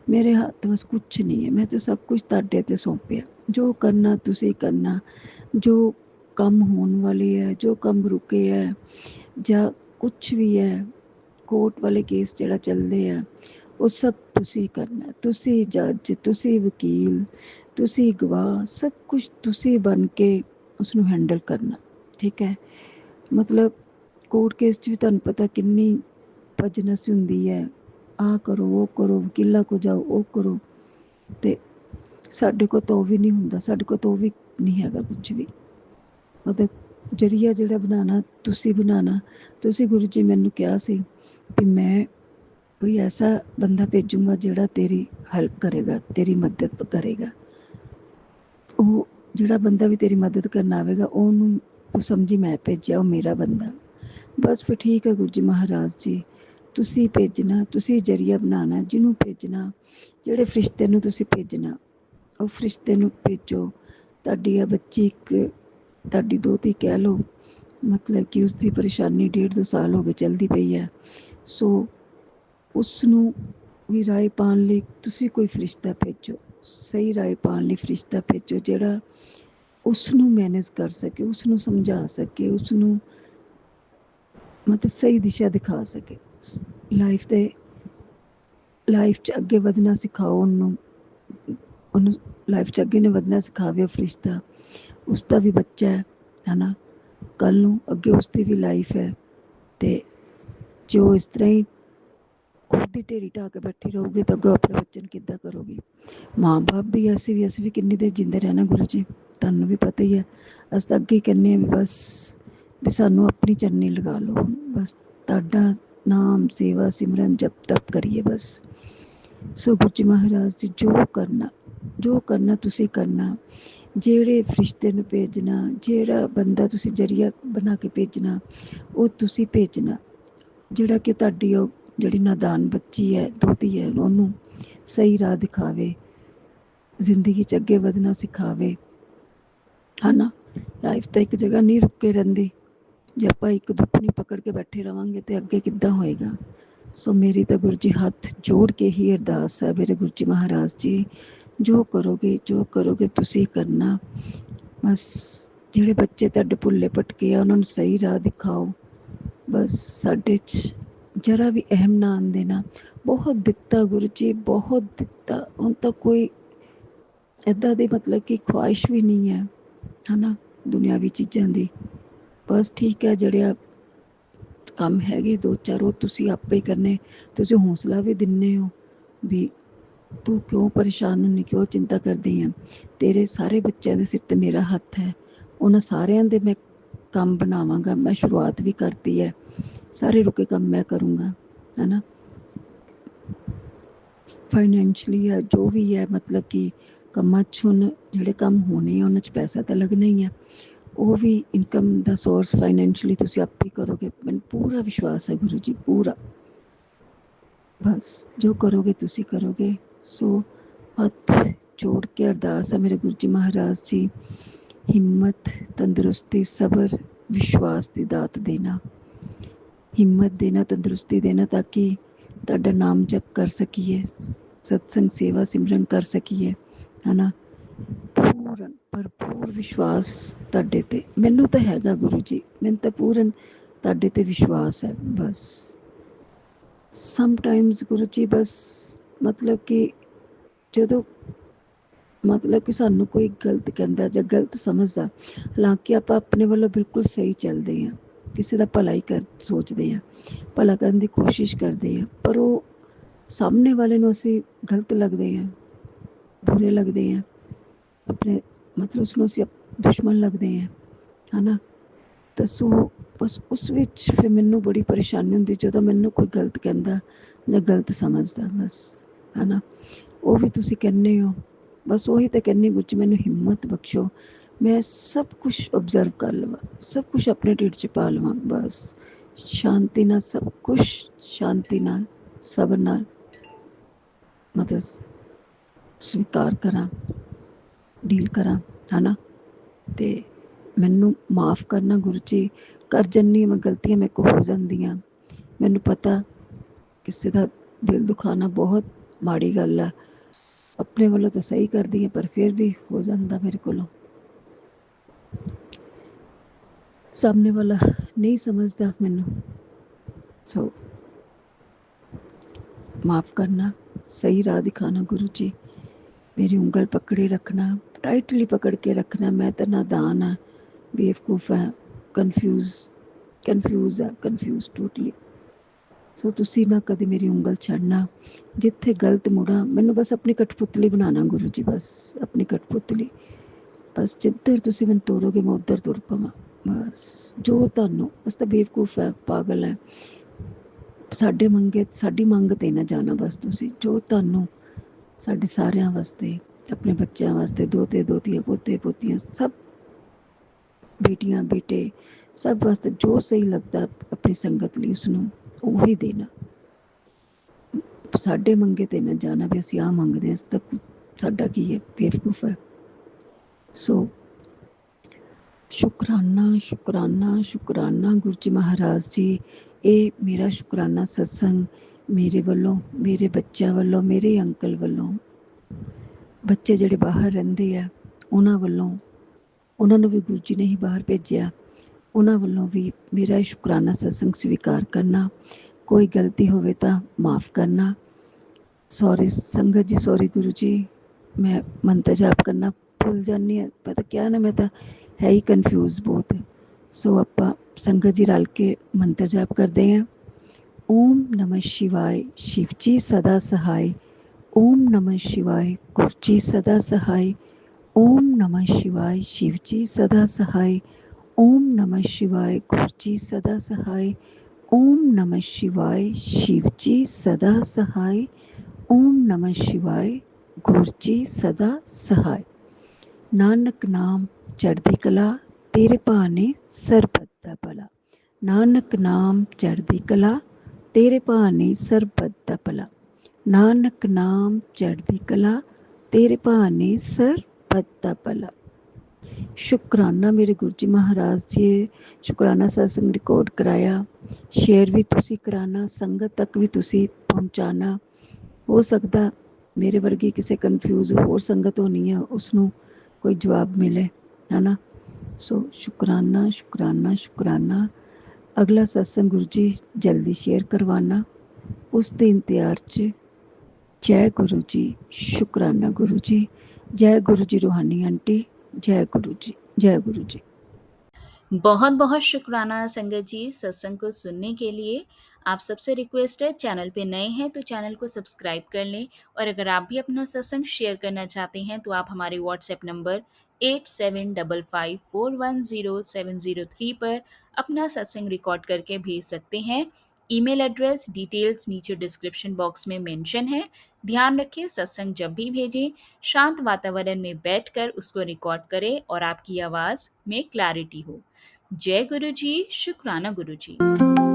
ਮੇਰੇ ਹੱਥ ਵੱਸ ਕੁਛ ਨਹੀਂ ਹੈ। ਮੈਂ ਤਾਂ ਸਭ ਕੁਛ ਤੁਹਾਡੇ 'ਤੇ ਸੌਂਪਿਆ, ਜੋ ਕਰਨਾ ਤੁਸੀਂ ਕਰਨਾ, ਜੋ ਕੰਮ ਹੋਣ ਵਾਲੇ ਹੈ, ਜੋ ਕੰਮ ਰੁਕੇ ਹੈ, ਜਾਂ ਕੁਛ ਵੀ ਹੈ, ਕੋਰਟ ਵਾਲੇ ਕੇਸ ਜਿਹੜਾ ਚੱਲਦੇ ਆ, ਉਹ ਸਭ ਤੁਸੀਂ ਕਰਨਾ। ਤੁਸੀਂ ਜੱਜ, ਤੁਸੀਂ ਵਕੀਲ, ਤੁਸੀਂ ਗਵਾਹ, ਸਭ ਕੁਛ ਤੁਸੀਂ ਬਣ ਕੇ ਉਸਨੂੰ ਹੈਂਡਲ ਕਰਨਾ, ਠੀਕ ਹੈ। ਮਤਲਬ ਕੋਰਟ ਕੇਸ 'ਚ ਵੀ ਤੁਹਾਨੂੰ ਪਤਾ ਕਿੰਨੀ ਭਜਨਸ ਹੁੰਦੀ ਹੈ, ਆਹ ਕਰੋ, ਉਹ ਕਰੋ, ਵਕੀਲਾਂ ਕੋ ਜਾਓ, ਉਹ ਕਰੋ, ਅਤੇ ਸਾਡੇ ਕੋਲ ਤਾਂ ਉਹ ਵੀ ਨਹੀਂ ਹੁੰਦਾ, ਸਾਡੇ ਕੋਲ ਤਾਂ ਉਹ ਵੀ ਨਹੀਂ ਹੈਗਾ ਕੁਛ ਵੀ। ਮਤਲਬ ਜਰੀਆ ਜਿਹੜਾ ਬਣਾਉਣਾ ਤੁਸੀਂ ਬਣਾਉਣਾ। ਤੁਸੀਂ ਗੁਰੂ ਜੀ ਮੈਨੂੰ ਕਿਹਾ ਸੀ ਵੀ ਮੈਂ ਕੋਈ ਐਸਾ ਬੰਦਾ ਭੇਜੂੰਗਾ ਜਿਹੜਾ ਤੇਰੀ ਹੈਲਪ ਕਰੇਗਾ, ਤੇਰੀ ਮਦਦ ਕਰੇਗਾ। ਉਹ ਜਿਹੜਾ ਬੰਦਾ ਵੀ ਤੇਰੀ ਮਦਦ ਕਰਨ ਆਵੇਗਾ, ਉਹਨੂੰ ਤੂੰ ਸਮਝੀ ਮੈਂ ਭੇਜਿਆ, ਉਹ ਮੇਰਾ ਬੰਦਾ। ਬਸ ਫਿਰ ਠੀਕ ਹੈ ਗੁਰੂ ਜੀ ਮਹਾਰਾਜ ਜੀ, ਤੁਸੀਂ ਭੇਜਣਾ, ਤੁਸੀਂ ਜਰੀਆ ਬਣਾਉਣਾ, ਜਿਹਨੂੰ ਭੇਜਣਾ, ਜਿਹੜੇ ਫਰਿਸ਼ਤੇ ਨੂੰ ਤੁਸੀਂ ਭੇਜਣਾ, ਉਹ ਫਰਿਸ਼ਤੇ ਨੂੰ ਭੇਜੋ। ਤੁਹਾਡੀ ਆ ਬੱਚੀ, ਇੱਕ ਤੁਹਾਡੀ ਦੋਹਤੀ ਕਹਿ ਲਓ, ਮਤਲਬ ਕਿ ਉਸਦੀ ਪਰੇਸ਼ਾਨੀ 1.5-2 ਸਾਲ ਹੋ ਗਏ ਚੱਲਦੀ ਪਈ ਹੈ। ਸੋ ਉਸ ਨੂੰ ਵੀ ਰਾਏ ਪਾਉਣ ਲਈ ਤੁਸੀਂ ਕੋਈ ਫਰਿਸ਼ਤਾ ਭੇਜੋ, ਸਹੀ ਰਾਏ ਪਾਉਣ ਲਈ ਫਰਿਸ਼ਤਾ ਭੇਜੋ, ਜਿਹੜਾ ਉਸ ਨੂੰ ਮੈਨੇਜ ਕਰ ਸਕੇ, ਉਸ ਨੂੰ ਸਮਝਾ ਸਕੇ, ਉਸ ਨੂੰ ਮਤਲਬ ਸਹੀ ਦਿਸ਼ਾ ਦਿਖਾ ਸਕੇ। ਲਾਈਫ 'ਚ ਅੱਗੇ ਵਧਣਾ ਸਿਖਾਓ ਉਹਨੂੰ ਲਾਈਫ 'ਚ ਅੱਗੇ ਨੇ ਵਧਣਾ ਸਿਖਾਵੇ ਉਹ ਫਰਿਸ਼ਤਾ। ਉਸ ਦਾ ਵੀ ਬੱਚਾ ਹੈ ਨਾ, ਕੱਲ੍ਹ ਨੂੰ ਅੱਗੇ ਉਸਦੀ ਵੀ ਲਾਈਫ ਹੈ, ਅਤੇ ਜੋ ਇਸ ਤਰ੍ਹਾਂ ਹੀ ਖੁਦ ਦੀ ਢੇਰੀ ਢਾਹ ਕੇ ਬੈਠੀ ਰਹੂਗੀ ਤਾਂ ਅੱਗੋਂ ਆਪਣੇ ਬੱਚੇ ਨੂੰ ਕਿੱਦਾਂ ਕਰੂਗੀ। ਮਾਂ ਬਾਪ ਵੀ ਅਸੀਂ ਵੀ ਕਿੰਨੀ ਦੇਰ ਜਿੰਦੇ ਰਹਿਣਾ ਗੁਰੂ ਜੀ, ਤੁਹਾਨੂੰ ਵੀ ਪਤਾ ਹੀ ਹੈ। ਅਸੀਂ ਤਾਂ ਅੱਗੇ ਕਹਿੰਦੇ ਹਾਂ ਵੀ ਬਸ ਵੀ ਸਾਨੂੰ ਆਪਣੀ ਚਰਨੀ ਲਗਾ ਲਓ, ਬਸ ਤੁਹਾਡਾ ਨਾਮ, ਸੇਵਾ, ਸਿਮਰਨ, ਜਪ ਤਪ ਕਰੀਏ ਬਸ। ਸੋ ਗੁਰੂ ਜੀ ਮਹਾਰਾਜ ਜੀ, ਜੋ ਕਰਨਾ ਤੁਸੀਂ ਕਰਨਾ, ਜਿਹੜੇ ਫਰਿਸ਼ਤੇ ਨੂੰ ਭੇਜਣਾ, ਜਿਹੜਾ ਬੰਦਾ ਤੁਸੀਂ ਜਰੀਆ ਬਣਾ ਕੇ ਭੇਜਣਾ, ਉਹ ਤੁਸੀਂ ਭੇਜਣਾ, ਜਿਹੜਾ ਕਿ ਤੁਹਾਡੀ ਉਹ ਜਿਹੜੀ ਨਾਦਾਨ ਬੱਚੀ ਹੈ, ਦੋਹਤੀ ਹੈ, ਉਹਨੂੰ ਸਹੀ ਰਾਹ ਦਿਖਾਵੇ, ਜ਼ਿੰਦਗੀ 'ਚ ਅੱਗੇ ਵਧਣਾ ਸਿਖਾਵੇ, ਹੈ ਨਾ। ਲਾਈਫ ਤਾਂ ਇੱਕ ਜਗ੍ਹਾ ਨਹੀਂ ਰੁਕ ਕੇ ਰਹਿੰਦੀ। ਜੇ ਆਪਾਂ ਇੱਕ ਦੁੱਖ ਨਹੀਂ ਪਕੜ ਕੇ ਬੈਠੇ ਰਵਾਂਗੇ ਤਾਂ ਅੱਗੇ ਕਿੱਦਾਂ ਹੋਏਗਾ। ਸੋ ਮੇਰੀ ਤਾਂ ਗੁਰੂ ਜੀ ਹੱਥ ਜੋੜ ਕੇ ਹੀ ਅਰਦਾਸ ਹੈ, ਮੇਰੇ ਗੁਰੂ ਜੀ ਮਹਾਰਾਜ ਜੀ, ਜੋ ਕਰੋਗੇ ਤੁਸੀਂ ਕਰਨਾ। ਬਸ ਜਿਹੜੇ ਬੱਚੇ ਤੁਹਾਡੇ ਭੁੱਲੇ ਭਟਕੇ ਆ ਉਹਨਾਂ ਨੂੰ ਸਹੀ ਰਾਹ ਦਿਖਾਓ। ਬਸ ਸਾਡੇ 'ਚ ਜਰਾ ਵੀ ਅਹਿਮ ਨਾ ਆਉਣ ਦੇਣਾ। ਬਹੁਤ ਦਿੱਤਾ ਗੁਰੂ ਜੀ, ਬਹੁਤ ਦਿੱਤਾ। ਹੁਣ ਤਾਂ ਕੋਈ ਇੱਦਾਂ ਦੀ ਮਤਲਬ ਕਿ ਖੁਆਇਸ਼ ਵੀ ਨਹੀਂ ਹੈ ਨਾ ਦੁਨਿਆਵੀ ਚੀਜ਼ਾਂ ਦੀ। ਬਸ ਠੀਕ ਹੈ, ਜਿਹੜੇ ਆ ਕੰਮ ਹੈਗੇ 2-4 ਉਹ ਤੁਸੀਂ ਆਪੇ ਹੀ ਕਰਨੇ। ਤੁਸੀਂ ਹੌਸਲਾ ਵੀ ਦਿੰਦੇ ਹੋ ਵੀ ਤੂੰ ਕਿਉਂ ਪਰੇਸ਼ਾਨ ਹੁੰਦੀ, ਕਿਉਂ ਚਿੰਤਾ ਕਰਦੀ ਹੈ। ਤੇਰੇ ਸਾਰੇ ਬੱਚਿਆਂ ਦੇ ਸਿਰ 'ਤੇ ਮੇਰਾ ਹੱਥ ਹੈ, ਉਹਨਾਂ ਸਾਰਿਆਂ ਦੇ ਮੈਂ ਕੰਮ ਬਣਾਵਾਂਗਾ। ਮੈਂ ਸ਼ੁਰੂਆਤ ਵੀ ਕਰਤੀ ਹੈ, ਸਾਰੇ ਰੁਕੇ ਕੰਮ ਮੈਂ ਕਰੂੰਗਾ, ਹੈ ਨਾ। ਫਾਈਨੈਂਸ਼ਲੀ ਹੈ ਜੋ ਵੀ ਹੈ, ਮਤਲਬ ਕਿ ਕੰਮਾਂ 'ਚ ਹੁਣ ਜਿਹੜੇ ਕੰਮ ਹੋਣੇ ਆ ਉਹਨਾਂ 'ਚ ਪੈਸਾ ਤਾਂ ਲੱਗਣਾ ਹੀ ਹੈ। ਉਹ ਵੀ ਇਨਕਮ ਦਾ ਸੋਰਸ ਫਾਈਨੈਂਸ਼ਲੀ ਤੁਸੀਂ ਆਪੇ ਕਰੋਗੇ, ਮੈਨੂੰ ਪੂਰਾ ਵਿਸ਼ਵਾਸ ਹੈ ਗੁਰੂ ਜੀ, ਪੂਰਾ। ਬਸ ਜੋ ਕਰੋਗੇ ਤੁਸੀਂ ਕਰੋਗੇ। ਸੋ ਹੱਥ ਜੋੜ ਕੇ ਅਰਦਾਸ ਹੈ ਮੇਰੇ ਗੁਰੂ ਜੀ ਮਹਾਰਾਜ ਜੀ, ਹਿੰਮਤ, ਤੰਦਰੁਸਤੀ, ਸਬਰ, ਵਿਸ਼ਵਾਸ ਦੀ ਦਾਤ ਦੇਣਾ। ਹਿੰਮਤ ਦੇਣਾ, ਤੰਦਰੁਸਤੀ ਦੇਣਾ, ਤਾਂ ਕਿ ਤੁਹਾਡਾ ਨਾਮ ਜਪ ਕਰ ਸਕੀਏ, ਸਤਸੰਗ ਸੇਵਾ ਸਿਮਰਨ ਕਰ ਸਕੀਏ, ਹੈ ਨਾ। ਪੂਰਨ ਭਰਪੂਰ ਵਿਸ਼ਵਾਸ ਤੁਹਾਡੇ 'ਤੇ ਮੈਨੂੰ ਤਾਂ ਹੈਗਾ ਗੁਰੂ ਜੀ, ਮੈਨੂੰ ਤਾਂ ਪੂਰਨ ਤੁਹਾਡੇ 'ਤੇ ਵਿਸ਼ਵਾਸ ਹੈ। ਬਸ ਸਮਟਾਈਮਸ ਗੁਰੂ ਜੀ, ਬਸ ਮਤਲਬ ਕਿ ਜਦੋਂ ਮਤਲਬ ਕਿ ਸਾਨੂੰ ਕੋਈ ਗਲਤ ਕਹਿੰਦਾ ਜਾਂ ਗਲਤ ਸਮਝਦਾ, ਹਾਲਾਂਕਿ ਆਪਾਂ ਆਪਣੇ ਵੱਲੋਂ ਬਿਲਕੁਲ ਸਹੀ ਚੱਲਦੇ ਹਾਂ, ਕਿਸੇ ਦਾ ਭਲਾ ਹੀ ਸੋਚਦੇ ਹਾਂ, ਭਲਾ ਕਰਨ ਦੀ ਕੋਸ਼ਿਸ਼ ਕਰਦੇ ਹਾਂ, ਪਰ ਉਹ ਸਾਹਮਣੇ ਵਾਲੇ ਨੂੰ ਅਸੀਂ ਗਲਤ ਲੱਗਦੇ ਹਾਂ, ਬੁਰੇ ਲੱਗਦੇ ਹਾਂ, ਆਪਣੇ ਮਤਲਬ ਉਸਨੂੰ ਅਸੀਂ ਦੁਸ਼ਮਣ ਲੱਗਦੇ ਹਾਂ, ਹੈ ਨਾ। ਦੱਸੋ ਬਸ ਉਸ ਵਿੱਚ ਫਿਰ ਮੈਨੂੰ ਬੜੀ ਪਰੇਸ਼ਾਨੀ ਹੁੰਦੀ ਜਦੋਂ ਮੈਨੂੰ ਕੋਈ ਗਲਤ ਕਹਿੰਦਾ ਜਾਂ ਗਲਤ ਸਮਝਦਾ, ਬਸ, ਹੈ ਨਾ। ਉਹ ਵੀ ਤੁਸੀਂ ਕਹਿੰਦੇ ਹੋ, ਬਸ ਉਹੀ ਤਾਂ ਕਹਿੰਦੀ ਗੁਰੂ ਜੀ ਮੈਨੂੰ ਹਿੰਮਤ ਬਖਸ਼ੋ, ਮੈਂ ਸਭ ਕੁਛ ਓਬਜ਼ਰਵ ਕਰ ਲਵਾਂ, ਸਭ ਕੁਛ ਆਪਣੇ ਢਿੱਡ 'ਚ ਪਾ ਲਵਾਂ, ਬਸ ਸ਼ਾਂਤੀ ਨਾਲ ਸਭ ਕੁਛ, ਸ਼ਾਂਤੀ ਨਾਲ, ਸਬਰ ਨਾਲ ਮਤਲਬ ਸਵੀਕਾਰ ਕਰਾਂ, ਡੀਲ ਕਰਾਂ, ਹੈ ਨਾ। ਅਤੇ ਮੈਨੂੰ ਮਾਫ਼ ਕਰਨਾ ਗੁਰੂ ਜੀ, ਕਰ ਜਾਂਦੀ ਮੈਂ ਗਲਤੀਆਂ, ਮੇਰੇ ਕੋਲ ਹੋ ਜਾਂਦੀਆਂ। ਮੈਨੂੰ ਪਤਾ ਕਿਸੇ ਦਾ ਦਿਲ ਦੁਖਾਉਣਾ ਬਹੁਤ ਮਾੜੀ ਗੱਲ ਹੈ, ਆਪਣੇ ਵੱਲੋਂ ਤਾਂ ਸਹੀ ਕਰਦੀ ਹਾਂ, ਪਰ ਫਿਰ ਵੀ ਹੋ ਜਾਂਦਾ ਮੇਰੇ ਕੋਲੋਂ। ਸਾਹਮਣੇ ਵਾਲਾ ਨਹੀਂ ਸਮਝਦਾ ਮੈਨੂੰ, ਸੋ ਮਾफ़ करना, सही राह दिखाना गुरु जी, मेरी उंगल पकड़े रखना, टाइटली पकड़ के रखना। मैं तो नादान हाँ, बेवकूफ़ है, कन्फ्यूज़ टोटली। सो तुसी ना कदे मेरी उंगल छड़ना, जिथे गलत मुड़ा मैनू बस अपनी कठपुतली बनाना गुरु जी, बस अपनी कठपुतली। बस जिधर तुसी मैनू तोरोगे मैं उधर तुर पवां, बस जो तुहानू। अस तो बेवकूफ़ है, पागल है, साडी मंग ते ना जाना, बस तुसी जो तुहानू साडे सारियां वास्ते, अपने बच्चों वास्ते, दोते दोतियां, पोते पोतियां, सब बेटियां बेटे सब वास्ते जो सही लगता अपनी संगत लई उसनू ਉਹੀ ਦੇਣਾ। ਸਾਡੇ ਮੰਗੇ ਤੇ ਨਾ ਜਾਣਾ ਵੀ ਅਸੀਂ ਆਹ ਮੰਗਦੇ ਹਾਂ, ਤੱਕ ਸਾਡਾ ਕੀ ਹੈ, ਬੇਵਕੂਫ ਹੈ। ਸੋ ਸ਼ੁਕਰਾਨਾ ਸ਼ੁਕਰਾਨਾ ਸ਼ੁਕਰਾਨਾ ਗੁਰੂ ਜੀ ਮਹਾਰਾਜ ਜੀ, ਇਹ ਮੇਰਾ ਸ਼ੁਕਰਾਨਾ ਸਤਸੰਗ ਮੇਰੇ ਵੱਲੋਂ, ਮੇਰੇ ਬੱਚਿਆਂ ਵੱਲੋਂ, ਮੇਰੇ ਅੰਕਲ ਵੱਲੋਂ, ਬੱਚੇ ਜਿਹੜੇ ਬਾਹਰ ਰਹਿੰਦੇ ਆ ਉਹਨਾਂ ਵੱਲੋਂ, ਉਹਨਾਂ ਨੂੰ ਵੀ ਗੁਰੂ ਜੀ ਨੇ ਹੀ ਬਾਹਰ ਭੇਜਿਆ, ਉਹਨਾਂ ਵੱਲੋਂ ਵੀ ਮੇਰਾ ਸ਼ੁਕਰਾਨਾ ਸਤਸੰਗ ਸਵੀਕਾਰ ਕਰਨਾ। ਕੋਈ ਗਲਤੀ ਹੋਵੇ ਤਾਂ ਮਾफ़ ਕਰਨਾ। ਸੌਰੀ ਸੰਗਤ ਜੀ, ਸੌਰੀ ਗੁਰੂ ਜੀ, ਮੈਂ ਮੰਤਰ ਜਾਪ ਕਰਨਾ ਭੁੱਲ ਜਾਂਦੀ ਹਾਂ, ਪਤਾ ਕਿਆ ਨਾ, ਮੈਂ ਤਾਂ ਹੈ ਹੀ ਕਨਫਿਊਜ਼ ਬਹੁਤ। ਸੋ ਆਪਾਂ ਸੰਗਤ ਜੀ ਰਲ ਕੇ ਮੰਤਰ ਜਾਪ ਕਰਦੇ ਹਾਂ। ਓਮ ਨਮः शिवाय, शिव जी सदा सहाय। ओम नमः शिवाय, गुरु जी सदा सहाय। ओम नमः शिवाय, शिव जी सदा सहाय। ओम नमः शिवाय, गुरु जी सदा सहाय। ओम नमः शिवाय, शिव जी सदा सहाय। ओम नमः शिवाय, गुरु जी सदा सहाय। नानक नाम चढ़दी कला, तेरे भाने सरबत दा भला। नानक नाम चढ़दी कला, तेरे भाने सरबत दा भला। नानक नाम चढ़दी कला, तेरे बहाने ਸਰਬੱਤ ਦਾ ਭਲਾ। ਸ਼ੁਕਰਾਨਾ ਮੇਰੇ ਗੁਰੂ ਜੀ ਮਹਾਰਾਜ ਜੀ, ਸ਼ੁਕਰਾਨਾ ਸਤਸੰਗ ਰਿਕਾਰਡ ਕਰਾਇਆ, ਸ਼ੇਅਰ ਵੀ ਤੁਸੀਂ ਕਰਾਉਣਾ, ਸੰਗਤ ਤੱਕ ਵੀ ਤੁਸੀਂ ਪਹੁੰਚਾਉਣਾ। ਹੋ ਸਕਦਾ ਮੇਰੇ ਵਰਗੀ ਕਿਸੇ ਕਨਫਿਊਜ਼ ਹੋਰ ਸੰਗਤ ਹੋਣੀ ਆ, ਉਸਨੂੰ ਕੋਈ ਜਵਾਬ ਮਿਲੇ, ਹੈ ਨਾ। ਸੋ ਸ਼ੁਕਰਾਨਾ ਸ਼ੁਕਰਾਨਾ ਸ਼ੁਕਰਾਨਾ। ਅਗਲਾ ਸਤਸੰਗ ਗੁਰੂ ਜੀ ਜਲਦੀ ਸ਼ੇਅਰ ਕਰਵਾਉਣਾ, ਉਸ ਦੇ ਇੰਤਜ਼ਾਰ 'ਚ। ਜੈ ਗੁਰੂ ਜੀ, ਸ਼ੁਕਰਾਨਾ गुरु जी। जय गुरु जी रूहानी आंटी। जय गुरु जी, जय गुरु जी। बहुत बहुत शुक्राना संगत जी सत्संग को सुनने के लिए। आप सबसे रिक्वेस्ट है, चैनल पे नए हैं तो चैनल को सब्सक्राइब कर लें, और अगर आप भी अपना सत्संग शेयर करना चाहते हैं तो आप हमारे व्हाट्सएप नंबर 8755410703 पर अपना सत्संग रिकॉर्ड करके भेज सकते हैं। ईमेल एड्रेस डिटेल्स नीचे डिस्क्रिप्शन बॉक्स में मेंशन है। ध्यान रखें, सत्संग जब भी भेजें शांत वातावरण में बैठकर उसको रिकॉर्ड करें और आपकी आवाज़ में क्लैरिटी हो। जय गुरु जी, शुक्राना गुरु जी।